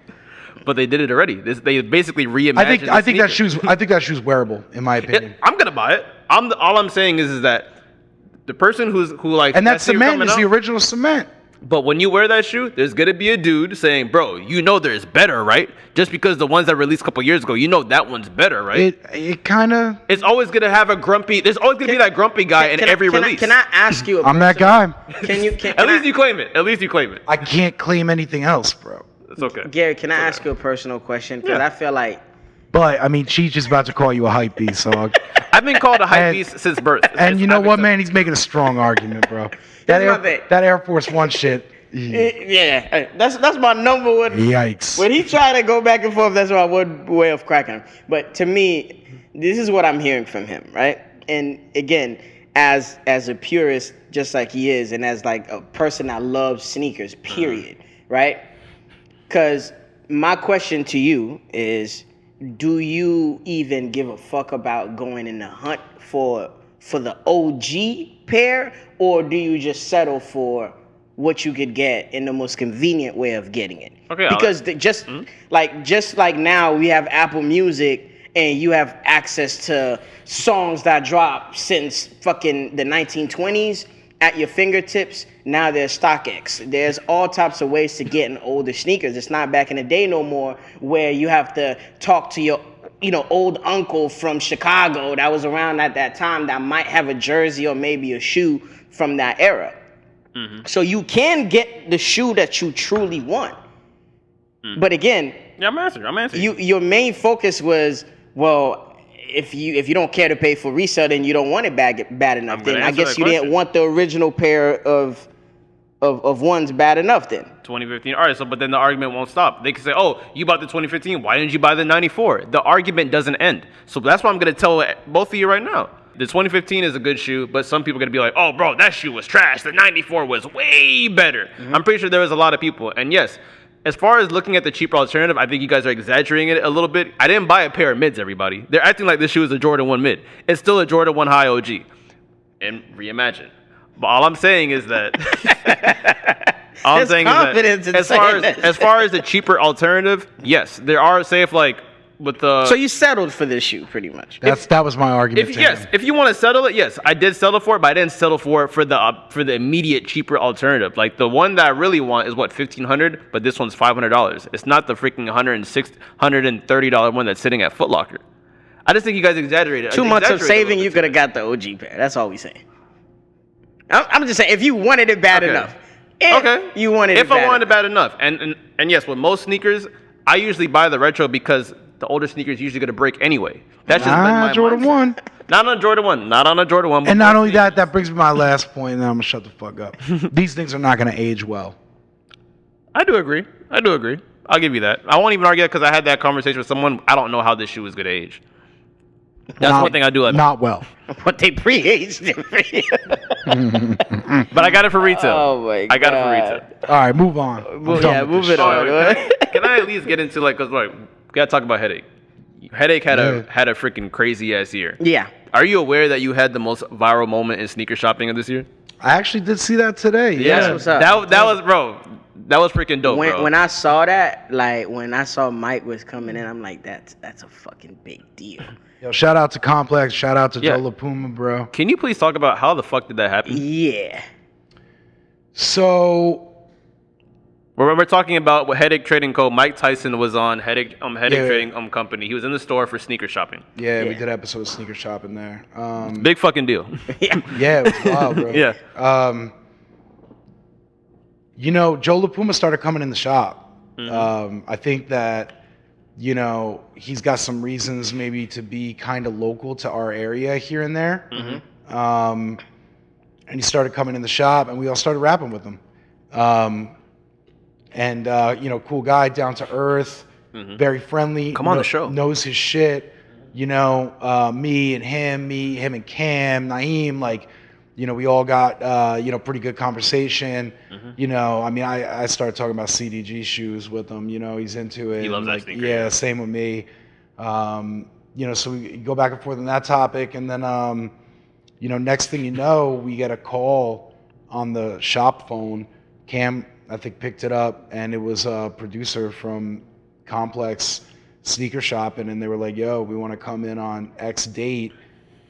But they did it already. They basically reimagined. I think that shoe's wearable, in my opinion. I'm gonna buy it. All I'm saying is that the person who like, and that cement is the original cement. But when you wear that shoe, there's gonna be a dude saying, "Bro, you know there's better, right? Just because the ones that released a couple years ago, you know that one's better, right?" It kind of. It's always gonna have a grumpy. There's always gonna be that grumpy guy in every release. Can I ask you? I'm that guy. At least you claim it. At least you claim it. I can't claim anything else, bro. It's okay. Gary, can I ask you a personal question? Because I feel like. But I mean, Cheech is about to call you a hype beast, so. I've been called a hype beast since birth. And you know what, man? He's making a strong argument, bro. That Air Force One shit. Yeah, that's my number one. Yikes. When he tried to go back and forth, that's my one way of cracking him. But to me, this is what I'm hearing from him, right? And again, as a purist, just like he is, and as like a person that loves sneakers, period, right? Because my question to you is, do you even give a fuck about going in the hunt for the OG pair, or do you just settle for what you could get in the most convenient way of getting it? Okay. Because just like now we have Apple Music and you have access to songs that drop since fucking the 1920s at your fingertips. Now there's StockX. There's all types of ways to get in older sneakers. It's not back in the day no more where you have to talk to your old uncle from Chicago that was around at that time that might have a jersey or maybe a shoe from that era. Mm-hmm. So you can get the shoe that you truly want. Mm. But again, I'm answering. Your main focus was, well, if you don't care to pay for resale, then you don't want it bad enough. Then I guess you didn't want the original pair of of one's bad enough then. 2015. All right, so but then the argument won't stop. They can say, "Oh, you bought the 2015. Why didn't you buy the 94?" The argument doesn't end. So that's why I'm gonna tell both of you right now. The 2015 is a good shoe, but some people are gonna be like, "Oh, bro, that shoe was trash. The 94 was way better." I'm pretty sure there was a lot of people, and yes. As far as looking at the cheaper alternative, I think you guys are exaggerating it a little bit. I didn't buy a pair of mids, everybody. They're acting like this shoe is a Jordan 1 mid. It's still a Jordan 1 high OG. And reimagine. But all I'm saying is that... all I'm saying is that as far as the cheaper alternative, yes, there are, say if like, with the... So you settled for this shoe, pretty much. That was my argument. If you want to settle it, yes, I did settle for it, but I didn't settle for it for the immediate cheaper alternative. Like the one that I really want is what, $1,500, but this one's $500. It's not the freaking $130 one that's sitting at Foot Locker. I just think you guys exaggerated. 2 months of saving, you could have got the OG pair. That's all we saying. I'm just saying, if you wanted it bad enough. If you wanted it bad If I wanted it bad enough, and yes, with most sneakers, I usually buy the retro because the older sneakers usually going to break anyway. That's just been my Jordan mindset. 1. Not on Jordan 1. Not on a Jordan 1. And not only that, that brings me to my last point, and then I'm going to shut the fuck up. These things are not going to age well. I do agree. I'll give you that. I won't even argue that because I had that conversation with someone. I don't know how this shoe is going to age. That's one thing I do like. Not well. But they pre-aged it for you. But I got it for retail. Oh my God. I got it for retail. All right, move on. Move it on. Can I at least get into like, because like, we got to talk about Headache. Headache had a freaking crazy ass year. Yeah. Are you aware that you had the most viral moment in sneaker shopping of this year? I actually did see that today. Yeah. That's what's up. That was, bro. That was freaking dope, bro. When I saw that, like when I saw Mike was coming in, I'm like, that's a fucking big deal. Yo, shout out to Complex. Shout out to Joe LaPuma, bro. Can you please talk about how the fuck did that happen? Yeah. So, we're talking about what Headache Trading Co. Mike Tyson was on Headache Trading Company. He was in the store for sneaker shopping. Yeah, we did an episode of sneaker shopping there. Big fucking deal. Yeah, it was wild, bro. Yeah. You know, Joe LaPuma started coming in the shop. I think that, you know, he's got some reasons maybe to be kind of local to our area here and there. And he started coming in the shop, and we all started rapping with him. You know, cool guy, down to earth, very friendly. Come on the show. Knows his shit. You know, me and him and Cam, Naeem, like, you know, we all got, you know, pretty good conversation. You know, I mean, I started talking about CDG shoes with him. You know, he's into it. He loves that sneaker. Yeah, same with me. You know, so we go back and forth on that topic. And then, you know, next thing you know, we get a call on the shop phone. Cam, I think, picked it up, and it was a producer from Complex Sneaker Shopping, and they were like, yo, we want to come in on X date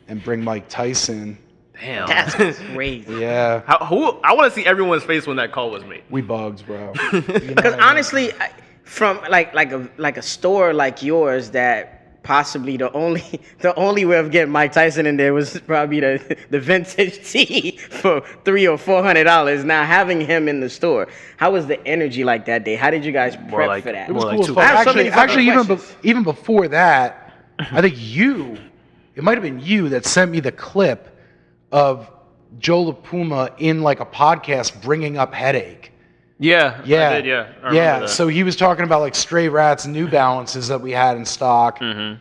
and bring Mike Tyson. Damn. That's crazy. Yeah. I want to see everyone's face when that call was made. We bugs, bro. Because honestly, from like a store like yours, that possibly the only way of getting Mike Tyson in there was probably the vintage tee for $300 or $400. Now having him in the store, how was the energy like that day? How did you guys prep for that? It was cool as fuck. Actually, even before that, I think it might have been you that sent me the clip of Joe LaPuma in like a podcast bringing up Headache. Yeah. I did, I remember that. So he was talking about like Stray Rats New Balances that we had in stock, and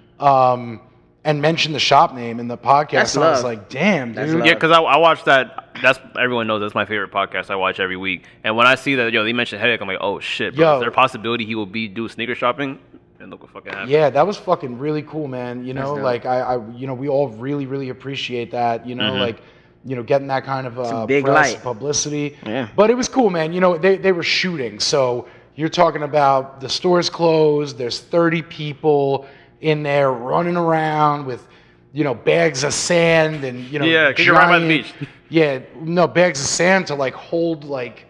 mentioned the shop name in the podcast. That's and I was love. like, damn, dude. Yeah, because I watched that. Everyone knows that's my favorite podcast I watch every week. And when I see that, they mentioned Headache, I'm like, oh shit, bro. Is there a possibility he will do sneaker shopping? And look what fucking happened. Yeah, that was fucking really cool, man. You know, like I you know, we all really, really appreciate that. You know, like, you know, getting that kind of big press light. publicity. Yeah. But it was cool, man. You know, they were shooting. So you're talking about the store's closed. There's 30 people in there running around with, you know, bags of sand and, you know, because you're right by the beach. Yeah, no, bags of sand to like hold like,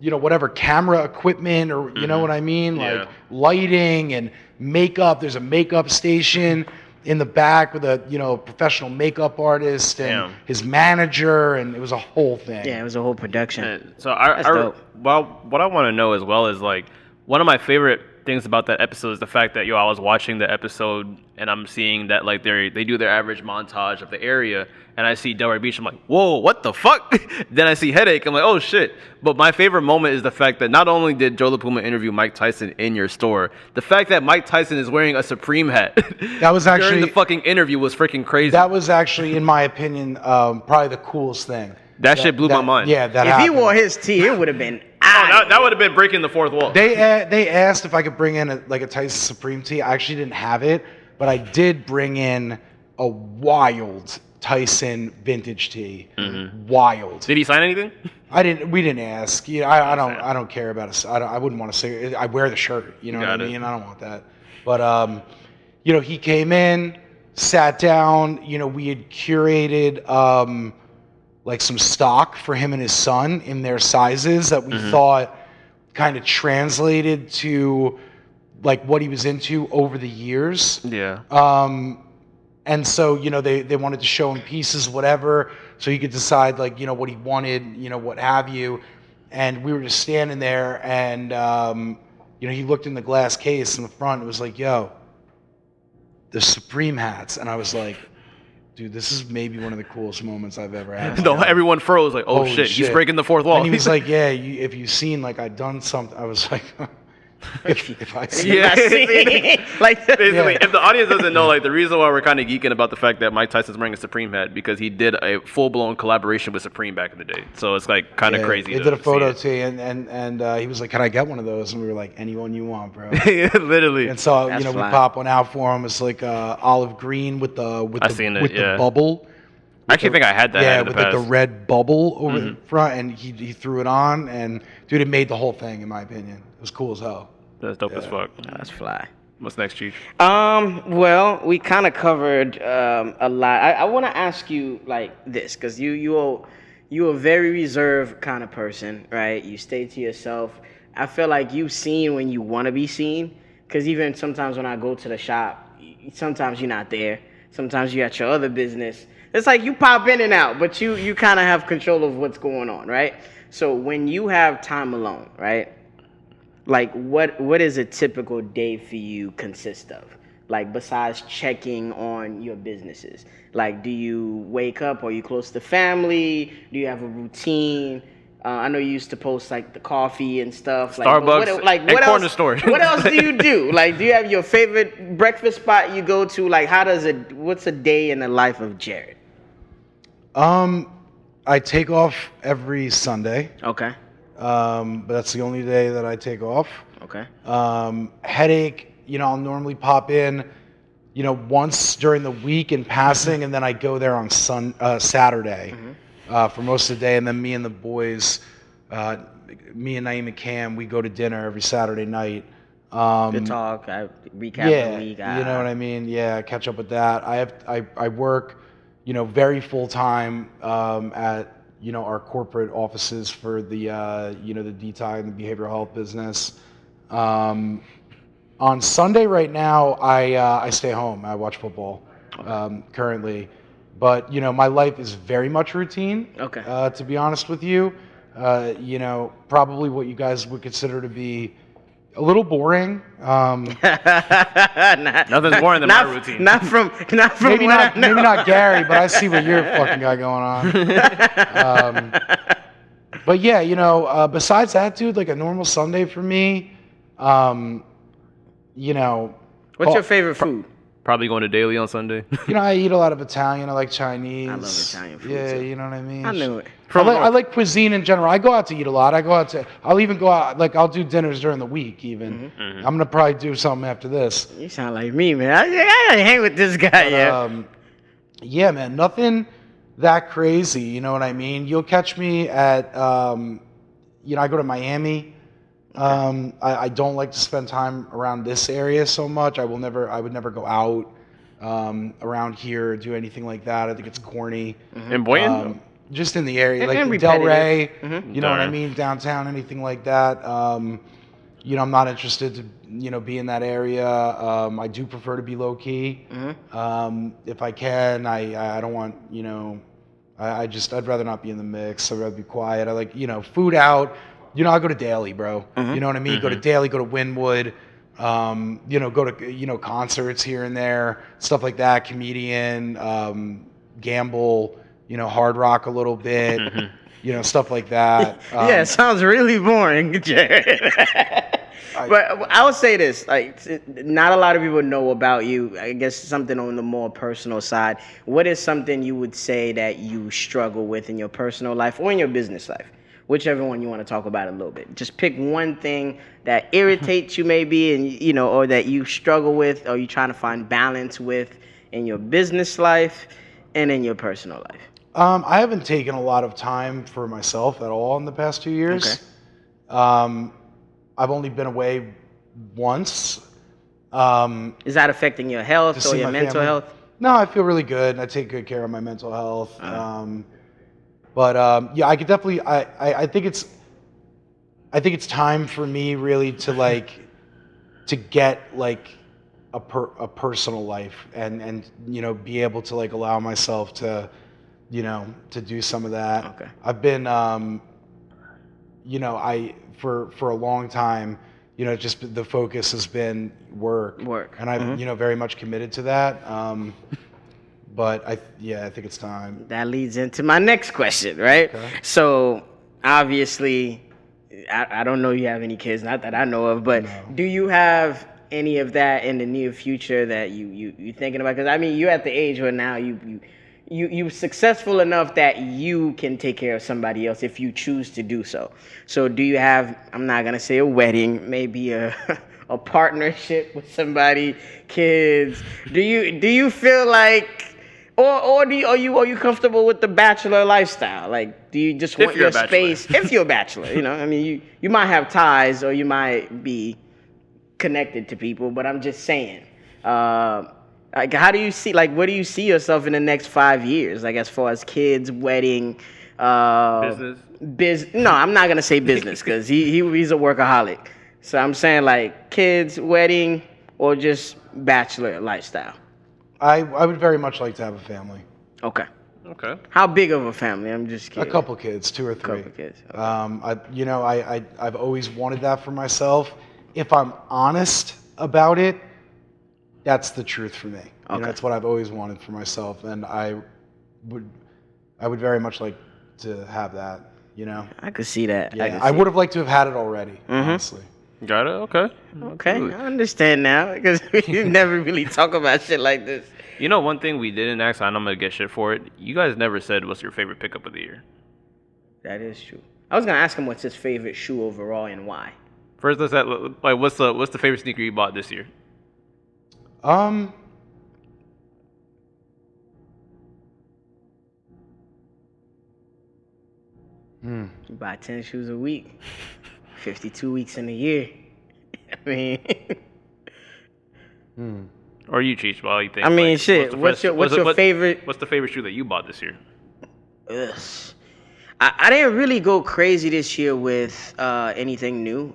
you know, whatever camera equipment or, you know what I mean? Like lighting and makeup. There's a makeup station in the back with a, you know, professional makeup artist and his manager, and it was a whole thing. Yeah, it was a whole production. So what I want to know as well is like one of my favorite things about that episode is the fact that I was watching the episode and I'm seeing that like they do their average montage of the area, and I see Delray Beach. I'm like, whoa, what the fuck? Then I see Headache. I'm like, oh shit. But my favorite moment is the fact that not only did Joe LaPuma interview Mike Tyson in your store, the fact that Mike Tyson is wearing a Supreme hat that was actually during the fucking interview was freaking crazy. That was actually, in my opinion, probably the coolest thing. That shit blew my mind. Yeah, that if happened. he wore his tee, it would have been. That would have been breaking the fourth wall. They asked if I could bring in a Tyson Supreme tee. I actually didn't have it, but I did bring in a wild Tyson vintage tee. Mm-hmm. Wild. Did he sign anything? We didn't ask. You know, I don't care about it. I wouldn't want to say. I wear the shirt. You know what I mean? I don't want that. But you know, he came in, sat down. You know, we had curated like some stock for him and his son in their sizes that we thought kind of translated to like what he was into over the years. Yeah. And so, you know, they wanted to show him pieces, whatever, so he could decide like, you know, what he wanted, you know, what have you. And we were just standing there and, you know, he looked in the glass case in the front and was like, yo, the Supreme hats. And I was like, dude, this is maybe one of the coolest moments I've ever had. No, everyone froze like, oh shit, he's breaking the fourth wall. And he was like, yeah, if you've seen, like, I'd done something. I was like, if I see like basically, if the audience doesn't know, like the reason why we're kind of geeking about the fact that Mike Tyson's wearing a Supreme hat because he did a full-blown collaboration with Supreme back in the day. So it's like kind of crazy. He did a photo tee, and he was like, "Can I get one of those?" And we were like, "Anyone you want, bro." Literally. And so we pop one out for him. It's like olive green with the bubble. I actually think I had that. Yeah, with like the red bubble over the front, and he threw it on, and dude, it made the whole thing, in my opinion. It was cool as hell. That's dope as fuck. That's fly. What's next, Cheech? Well, we kind of covered a lot. I want to ask you like this, because you a very reserved kind of person, right? You stay to yourself. I feel like you've seen when you want to be seen, because even sometimes when I go to the shop, sometimes you're not there. Sometimes you're at your other business. It's like you pop in and out, but you kind of have control of what's going on, right? So when you have time alone, right? Like what is a typical day for you consist of? Like besides checking on your businesses, like do you wake up? Are you close to family? Do you have a routine? I know you used to post like the coffee and stuff. Starbucks, what corner else? store. What else do you do? Like, do you have your favorite breakfast spot you go to? Like, what's a day in the life of Jarrett? I take off every Sunday. Okay. But that's the only day that I take off. Okay. Headache, you know, I'll normally pop in, you know, once during the week in passing, and then I go there on Saturday for most of the day, and then me and the boys, me and Naeem and Cam, we go to dinner every Saturday night. Good talk. I recap the week. You know what I mean? Yeah, catch up with that. I work, you know, very full time at, you know, our corporate offices for the, you know, the DTI and the behavioral health business. On Sunday right now, I stay home. I watch football currently. But, you know, my life is very much routine, to be honest with you. You know, probably what you guys would consider to be a little boring. Nothing's boring than my routine. Not from maybe not Gary, but I see what you're fucking got going on. But yeah, you know, besides that, dude, like a normal Sunday for me, you know. What's your favorite food? Probably going to Daily on Sunday. You know, I eat a lot of Italian. I like Chinese. I love Italian food. Yeah, too. you know what I mean? I knew it. I like cuisine in general. I go out to eat a lot. I'll even go out, like I'll do dinners during the week even. I'm going to probably do something after this. You sound like me, man. I gotta hang with this guy, yeah, man, nothing that crazy, you know what I mean? You'll catch me at, you know, I go to Miami. I don't like to spend time around this area so much. I would never go out around here or do anything like that. I think it's corny. In Boynton? Just in the area, like and Delray, you know what I mean, downtown, anything like that. You know, I'm not interested to, you know, be in that area. I do prefer to be low key. If I can, I don't want, you know, I'd rather not be in the mix. I'd rather be quiet. I like, you know, food out. You know, I go to Daily, bro. You know what I mean? Go to Daily, go to Wynwood. Go to concerts here and there, stuff like that. Comedian, gamble, hard rock a little bit, stuff like that. Yeah, it sounds really boring, Jared. But I would say this, like, not a lot of people know about you. I guess something on the more personal side. What is something you would say that you struggle with in your personal life or in your business life? Whichever one you want to talk about a little bit. Just pick one thing that irritates you maybe, and or that you struggle with, or you're trying to find balance with in your business life and in your personal life. I haven't taken a lot of time for myself at all in the past 2 years. Okay. I've only been away once. Is that affecting your health or your mental health? No, I feel really good. I take good care of my mental health. I could definitely. I think it's time for me really to get a personal life and be able to allow myself to do some of that. Okay. I've been for a long time, just the focus has been work. And I'm very much committed to that. But I think it's time. That leads into my next question, right? Okay. So obviously, I don't know you have any kids, not that I know of, but do you have any of that in the near future that you thinking about? Because you're at the age where now you're successful enough that you can take care of somebody else if you choose to do so. So do you have, I'm not gonna say a wedding, maybe a partnership with somebody, kids? Do you feel like, or are you comfortable with the bachelor lifestyle? Like, do you just want your space? If you're a bachelor, you might have ties or you might be connected to people, but I'm just saying. How do you see, where do you see yourself in the next 5 years? As far as kids, wedding, business. No, I'm not gonna say business because he's a workaholic. So I'm saying kids, wedding, or just bachelor lifestyle. I would very much like to have a family. Okay. Okay. How big of a family? I'm just kidding. A couple kids, 2 or 3. Couple kids. Okay. I've always wanted that for myself. If I'm honest about it, that's the truth for me. Okay. That's what I've always wanted for myself, and I would very much like to have that. I could see that. Yeah, I would have liked to have had it already. Honestly. Got it. Okay. Okay, I understand now because we never really talk about shit like this. One thing we didn't ask, and I'm gonna get shit for it. You guys never said what's your favorite pickup of the year. That is true. I was gonna ask him what's his favorite shoe overall and why. First, what's the favorite sneaker you bought this year? You buy 10 shoes a week, 52 weeks in a year. Or you, Cheech, while you think. Shit. What's your favorite? What's the favorite shoe that you bought this year? Ugh. I didn't really go crazy this year with anything new.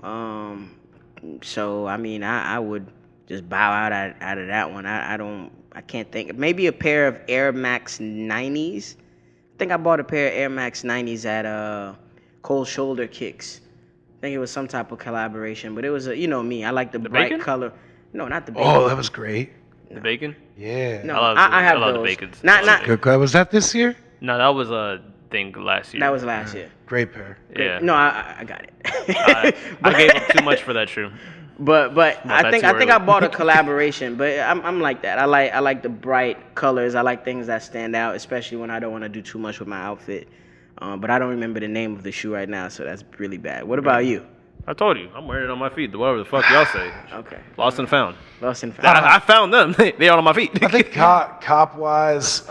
So I would just bow out of that one. I can't think. Maybe a pair of Air Max 90s. I think I bought a pair of Air Max 90s at Cold Shoulder Kicks. I think it was some type of collaboration, but it was me. I like the bright bacon? Color. No, not the bacon. Oh, that was great. The bacon? Yeah. No, I have love those. The bacons. Not. Was that this year? No, that was a thing last year. That was last year. Great pair. Yeah. No, I got it. I gave up too much for that shoe. But I think I bought a collaboration. But I'm like that. I like the bright colors. I like things that stand out, especially when I don't want to do too much with my outfit. But I don't remember the name of the shoe right now, so that's really bad. What about you? I told you, I'm wearing it on my feet. Whatever the fuck y'all say. Okay. Lost and found. Lost and found. I found them. They are on my feet. I think cop wise,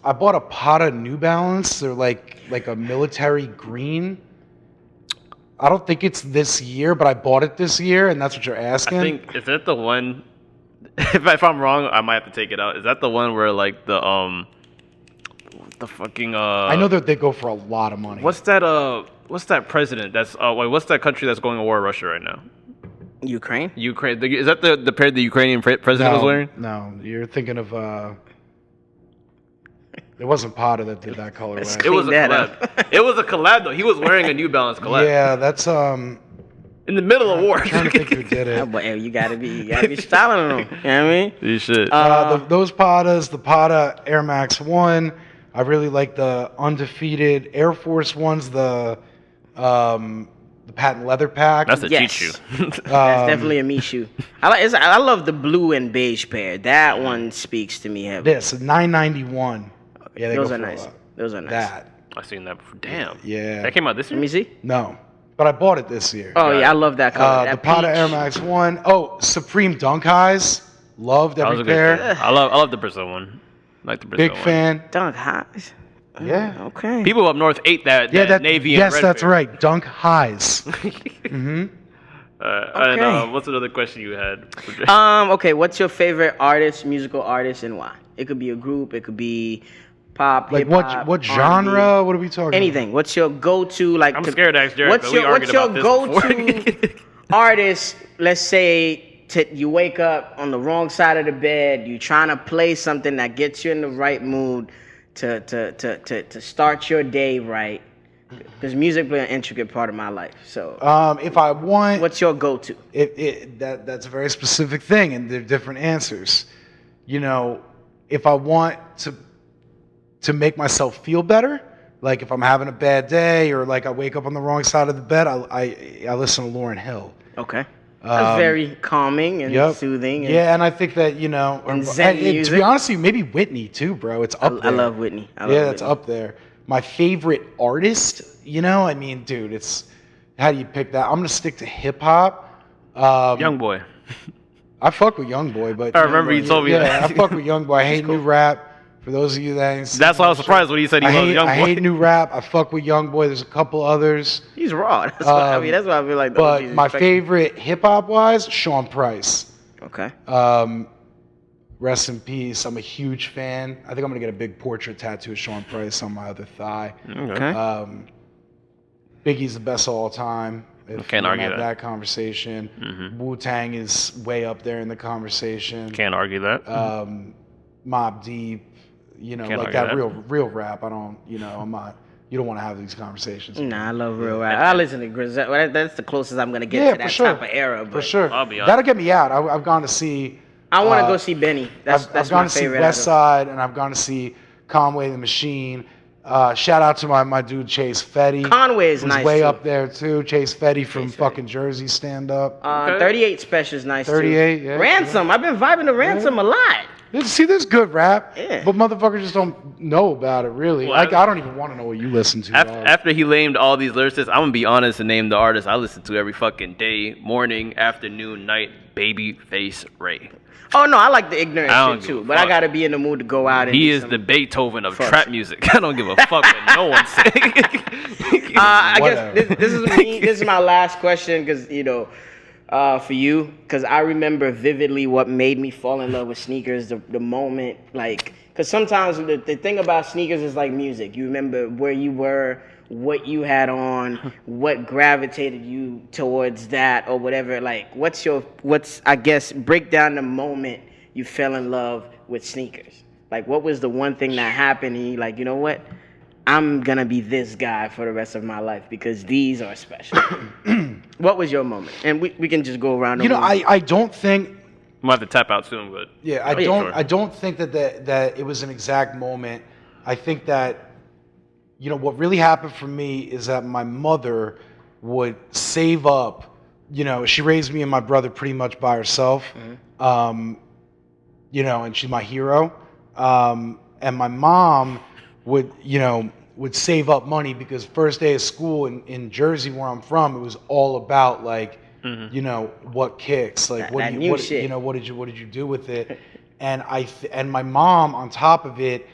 I bought a pot of New Balance. They're like a military green. I don't think it's this year, but I bought it this year, and that's what you're asking. I think, is that the one? If I'm wrong, I might have to take it out. Is that the one where the fucking I know that they go for a lot of money. What's that president? What's that country that's going to war with Russia right now? Ukraine. Is that the pair the Ukrainian president was wearing? No, you're thinking of. It wasn't Potter that did that colorway. It was a collab. It was a collab though. He was wearing a New Balance collab. Yeah, that's In the middle of war. I'm trying to think who did Yeah, it. but you gotta be styling on them. You know what I mean? You should. Those Patas, the Pata Air Max 1. I really like the undefeated Air Force ones, the patent leather pack. That's a Yes. cheat shoe. That's definitely a me shoe. I love the blue and beige pair. That one speaks to me heavily. This, $9.91. Yeah, Those go are for a nice. lot. Those are nice. That. I seen that before. Damn. Yeah. That came out this year? Let me see. No. But I bought it this year. Oh yeah, I love that color. The That Pata peach. Air Max 1. Oh, Supreme Dunk Highs. Loved That was every a good pair. pair. I love the Brazil one. I like the Brazil Big one. fan. Dunk highs. Yeah. Okay. People up north ate that, Yeah, that navy and yes, red that's pair. right. Dunk Highs. Mm-hmm. And Okay. what's another question you had? Okay, what's your favorite artist, musical artist, and why? It could be a group. It could be pop, Like hip-hop, what R&B, genre? What are we talking anything. What's your go-to? Like I'm scared to ask Jarrett, What's but we your argued about go-to this artist? Let's say you wake up on the wrong side of the bed. You trying to play something that gets you in the right mood to start your day right. Because music plays an intricate part of my life. So, If I want, what's your go-to? that's a very specific thing, and they're different answers. You know, if I want to make myself feel better, like if I'm having a bad day or like I wake up on the wrong side of the bed, I listen to Lauryn Hill. Okay. That's very calming and soothing. And Yeah, and I think that, you know, And Zen to music. be honest with you, maybe Whitney too, bro. It's up there. I love Whitney. It's up there. My favorite artist, you know, I mean, dude, it's how do you pick that? I'm gonna stick to hip hop. Young boy. I fuck with Youngboy, but I remember you told me yeah, that. I fuck with Youngboy. I hate new rap. For those of you that ain't seen That's why I was that surprised shit. when he said he I loves hate, Young I Boy. hate new rap. I fuck with Youngboy. There's a couple others. He's raw. That's why, I mean, that's why I feel like the But OGs my respect him. favorite hip hop wise, Sean Price. Okay. Rest in peace. I'm a huge fan. I think I'm gonna get a big portrait tattoo of Sean Price on my other thigh. Okay. Biggie's the best of all time. If Can't we argue have that. conversation. Wu-Tang is way up there in the conversation. Can't argue that. Mobb Deep, you know, Can't like argue that that. real rap. I don't, you know, I'm not. You don't want to have these conversations. Nah, I love real rap. I listen to Griselda. That's the closest I'm gonna get Yeah, to that for sure. type of era. But For sure. I'll be honest. That'll get me out. I've gone to see. I want to go see Benny. That's I've my gone to see favorite. West Side, and I've gone to see Conway the Machine. Shout out to my dude Chase Fetty. Conway is who's nice, way too. up there too. Chase Fetty from Chase Fetty. fucking Jersey stand up. 38 Special is nice 38, too. yeah, Ransom. I've been vibing to Ransom a lot. See, there's good rap, Yeah. but motherfuckers just don't know about it really. Well, Like I don't even want to know what you listen to. dog. After he named all these lyricists, I'm gonna be honest and name the artists I listen to every fucking day, morning, afternoon, night. Babyface Ray. Oh no, I like the ignorant I don't shit give too. a But I fuck. gotta be in the mood to go out and He do is some- the Beethoven of Fuck. trap music. I don't give a fuck what no one says. I Whatever. guess this is me. This is my last question because for you, because I remember vividly what made me fall in love with sneakers. The moment, like, because sometimes the thing about sneakers is like music. You remember where you were, what you had on, what gravitated you towards that or whatever. Like, I guess break down the moment you fell in love with sneakers. Like, what was the one thing that happened and you like, you know what? I'm gonna be this guy for the rest of my life because these are special. What was your moment? And we can just go around. You know, I don't think. I'm gonna have to tap out soon, but Yeah, sure. I don't think that it was an exact moment. I think that, you know, what really happened for me is that my mother would save up. You know, she raised me and my brother pretty much by herself. You know, and she's my hero. And my mom would save up money because first day of school in Jersey where I'm from, it was all about like, you know, what kicks, like That new shit. you know, what did you do with it? And and my mom on top of it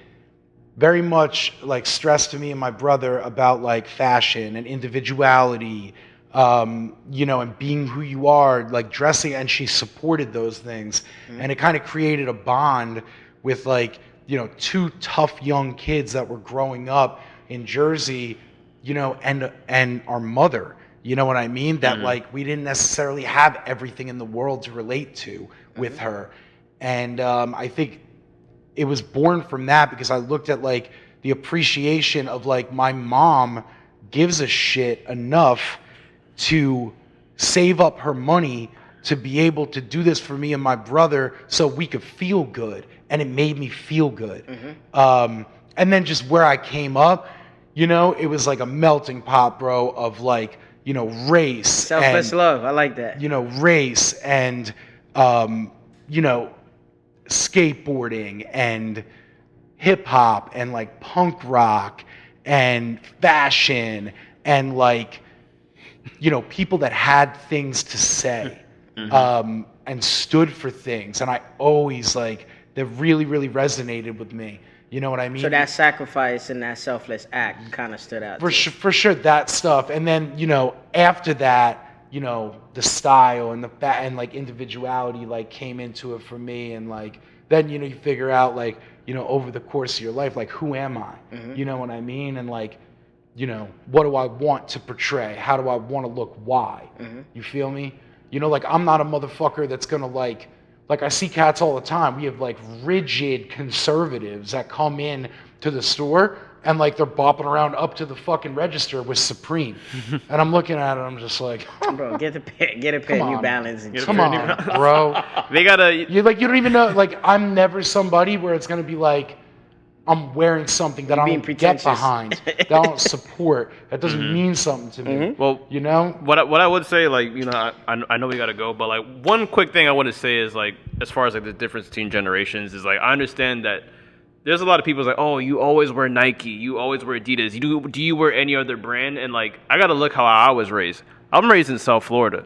very much like stressed to me and my brother about like fashion and individuality, you know, and being who you are, like dressing, and she supported those things. And it kind of created a bond with like, you know, two tough young kids that were growing up in Jersey, you know, and our mother, you know what I mean? That like we didn't necessarily have everything in the world to relate to with her. And I think it was born from that because I looked at like the appreciation of like my mom gives a shit enough to save up her money to be able to do this for me and my brother so we could feel good. And it made me feel good. And then just where I came up, you know, it was like a melting pot, bro, of like, you know, race. Selfless love. I like that. You know, race and, you know, skateboarding and hip hop and like punk rock and fashion and like, you know, people that had things to say and stood for things. And I always like, that really, really resonated with me. You know what I mean? So that sacrifice and that selfless act kind of stood out. For sure, that stuff. And then, you know, after that, you know, the style and and like individuality like came into it for me. And like, then, you know, you figure out like, you know, over the course of your life, like, who am I? You know what I mean? And like, you know, what do I want to portray? How do I want to look? Why? You feel me? You know, like, I'm not a motherfucker that's gonna like I see cats all the time. We have like rigid conservatives that come in to the store and like they're bopping around up to the fucking register with Supreme. And I'm looking at it, I'm just like, bro, get a pair of New Balance. Come on, bro. They gotta. You don't even know. Like, I'm never somebody where it's gonna be like, I'm wearing something that I don't get behind, that I don't support. That doesn't mean something to me. Well, you know what I would say, like, you know, I know we gotta go, but like one quick thing I want to say is like, as far as like the difference between generations is like, I understand that there's a lot of people like, oh, you always wear Nike, you always wear Adidas, do you wear any other brand? And like, I gotta look how I was raised. I'm raised in South Florida.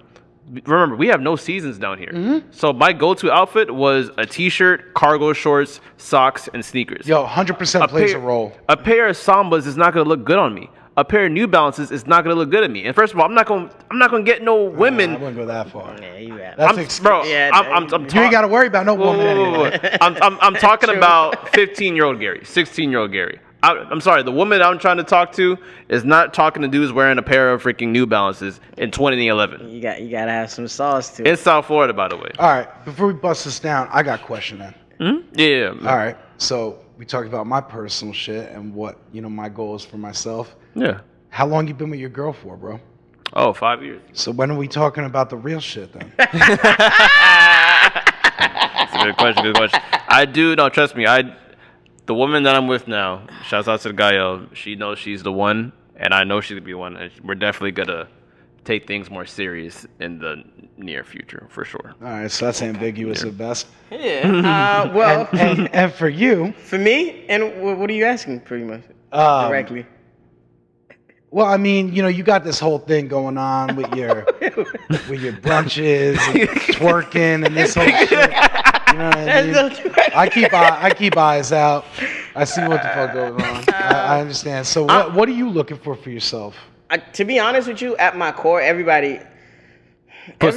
Remember, we have no seasons down here. So my go-to outfit was a t-shirt, cargo shorts, socks, and sneakers. Yo, 100% plays a role. A pair of Sambas is not going to look good on me. A pair of New Balances is not going to look good at me. And first of all, I'm not going to get no women. I wouldn't go that far. Yeah, you right. I'm you ain't got to worry about no woman anyway. I'm talking about 15-year-old Gary, 16-year-old Gary. I'm sorry, the woman I'm trying to talk to is not talking to dudes wearing a pair of freaking New Balances in 2011. You gotta have some sauce too. In South Florida, by the way. All right, before we bust this down, I got a question then. Yeah. All right, so we talked about my personal shit and what, you know, my goals for myself. Yeah. How long you been with your girl for, bro? Oh, 5 years. So when are we talking about the real shit then? That's a good question. I do, no, trust me, the woman that I'm with now, shouts out to the guy, she knows she's the one, and I know she's going to be the one, and we're definitely going to take things more serious in the near future, for sure. All right, so that's ambiguous at best. Yeah. Well, and for you? For me, and what are you asking pretty much directly? Well, I mean, you know, you got this whole thing going on with your brunches and twerking and this whole shit. You know what I mean? I keep eyes out. I see what the fuck goes on. I understand. So what are you looking for yourself? To be honest with you, at my core, everybody, let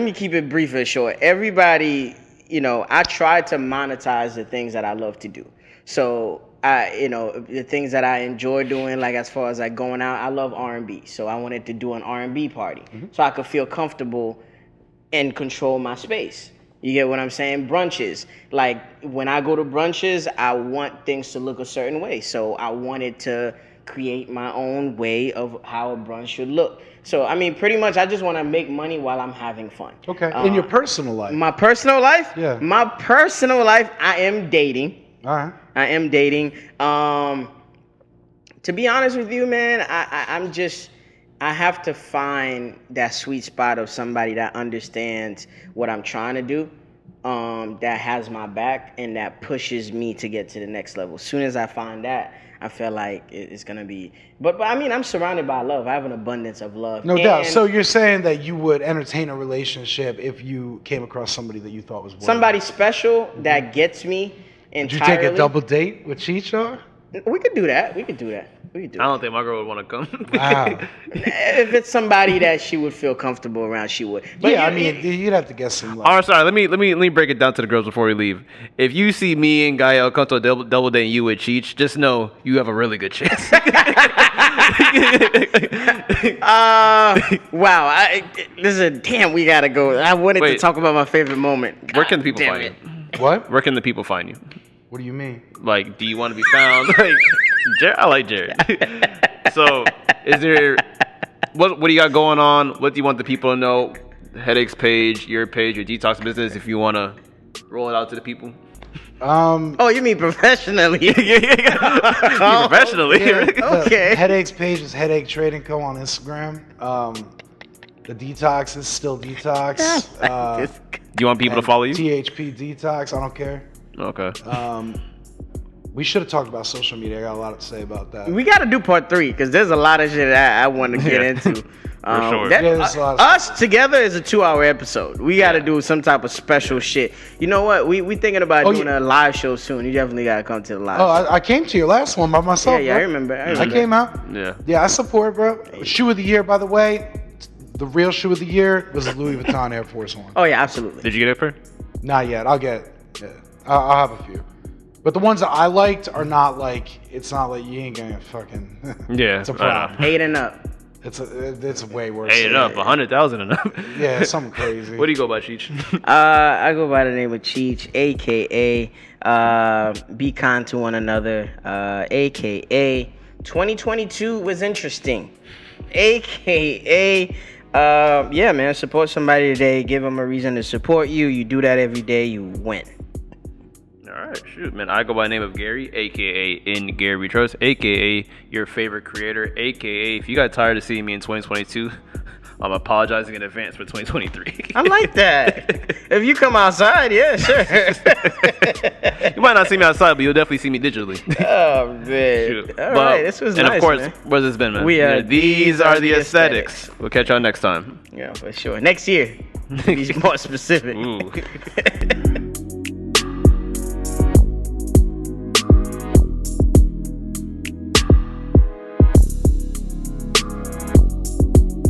me keep it brief and short. Everybody, you know, I try to monetize the things that I love to do. So you know, the things that I enjoy doing, like as far as like going out, I love R&B. So I wanted to do an R&B party so I could feel comfortable and control my space. You get what I'm saying? Brunches. Like when I go to brunches, I want things to look a certain way. So I wanted to create my own way of how a brunch should look. So, I mean, pretty much I just want to make money while I'm having fun. Okay. In your personal life? My personal life? Yeah. My personal life, I am dating. All right. I am dating. To be honest with you, man, I have to find that sweet spot of somebody that understands what I'm trying to do, that has my back, and that pushes me to get to the next level. As soon as I find that, I feel like it's going to be... But I mean, I'm surrounded by love. I have an abundance of love. No doubt. So you're saying that you would entertain a relationship if you came across somebody that you thought was... Somebody special that gets me entirely. Did you take a double date with Cheech, though? We could do that. I don't think my girl would want to come. Wow. If it's somebody that she would feel comfortable around, she would. But yeah, I mean, you'd have to get some. All right, sorry. Let me break it down to the girls before we leave. If you see me and Gael come to a double date and you with Cheech, just know you have a really good chance. Wow. Listen, damn, we gotta go. I wanted to talk about my favorite moment. Where can the people find you? What? Where can the people find you? What do you mean? Like, do you want to be found? Like, I like Jarrett. So, is there what do you got going on? What do you want the people to know? The Headaches page, your detox business. If you want to roll it out to the people. Oh, you mean professionally? Professionally. Yeah, Okay. The Headaches page is Headache Trading Co. on Instagram. The Detox is still Detox. Do you want people to follow you? THP Detox. I don't care. Okay. We should have talked about social media. I got a lot to say about that. We got to do part 3 because there's a lot of shit I want to get into. sure. there's a lot of Us together is a 2-hour episode. We got to do some type of special shit. You know what? We thinking about doing a live show soon. You definitely got to come to the live show. I came to your last one by myself. Yeah, bro. I remember. I came out. Yeah. Yeah, I support, bro. Shoe of the year, by the way. The real shoe of the year was the Louis Vuitton Air Force One. Oh, yeah, absolutely. Did you get it, Per? Not yet. I'll get it. Yeah. I'll have a few. But the ones that I liked are not like, it's not like you ain't gonna fucking. Yeah. It's a problem. 8 and up. It's way worse. Hey, it up, 100,000 and up. Yeah, it's something crazy. What do you go by, Cheech? I go by the name of Cheech, aka be kind to one another, aka 2022 was interesting, aka yeah, man, support somebody today, give them a reason to support you. You do that every day, you win. All right, shoot, man. I go by the name of Gary, aka In Gary We Trust, aka your favorite creator, aka if you got tired of seeing me in 2022, I'm apologizing in advance for 2023. I like that. If you come outside, yeah, sure. You might not see me outside, but you'll definitely see me digitally. Oh man! Shoot. All right, this was and nice, of course, man. where's this been, man? We are These are the aesthetics. We'll catch y'all next time. Yeah, for sure. Next year, be more specific. Ooh.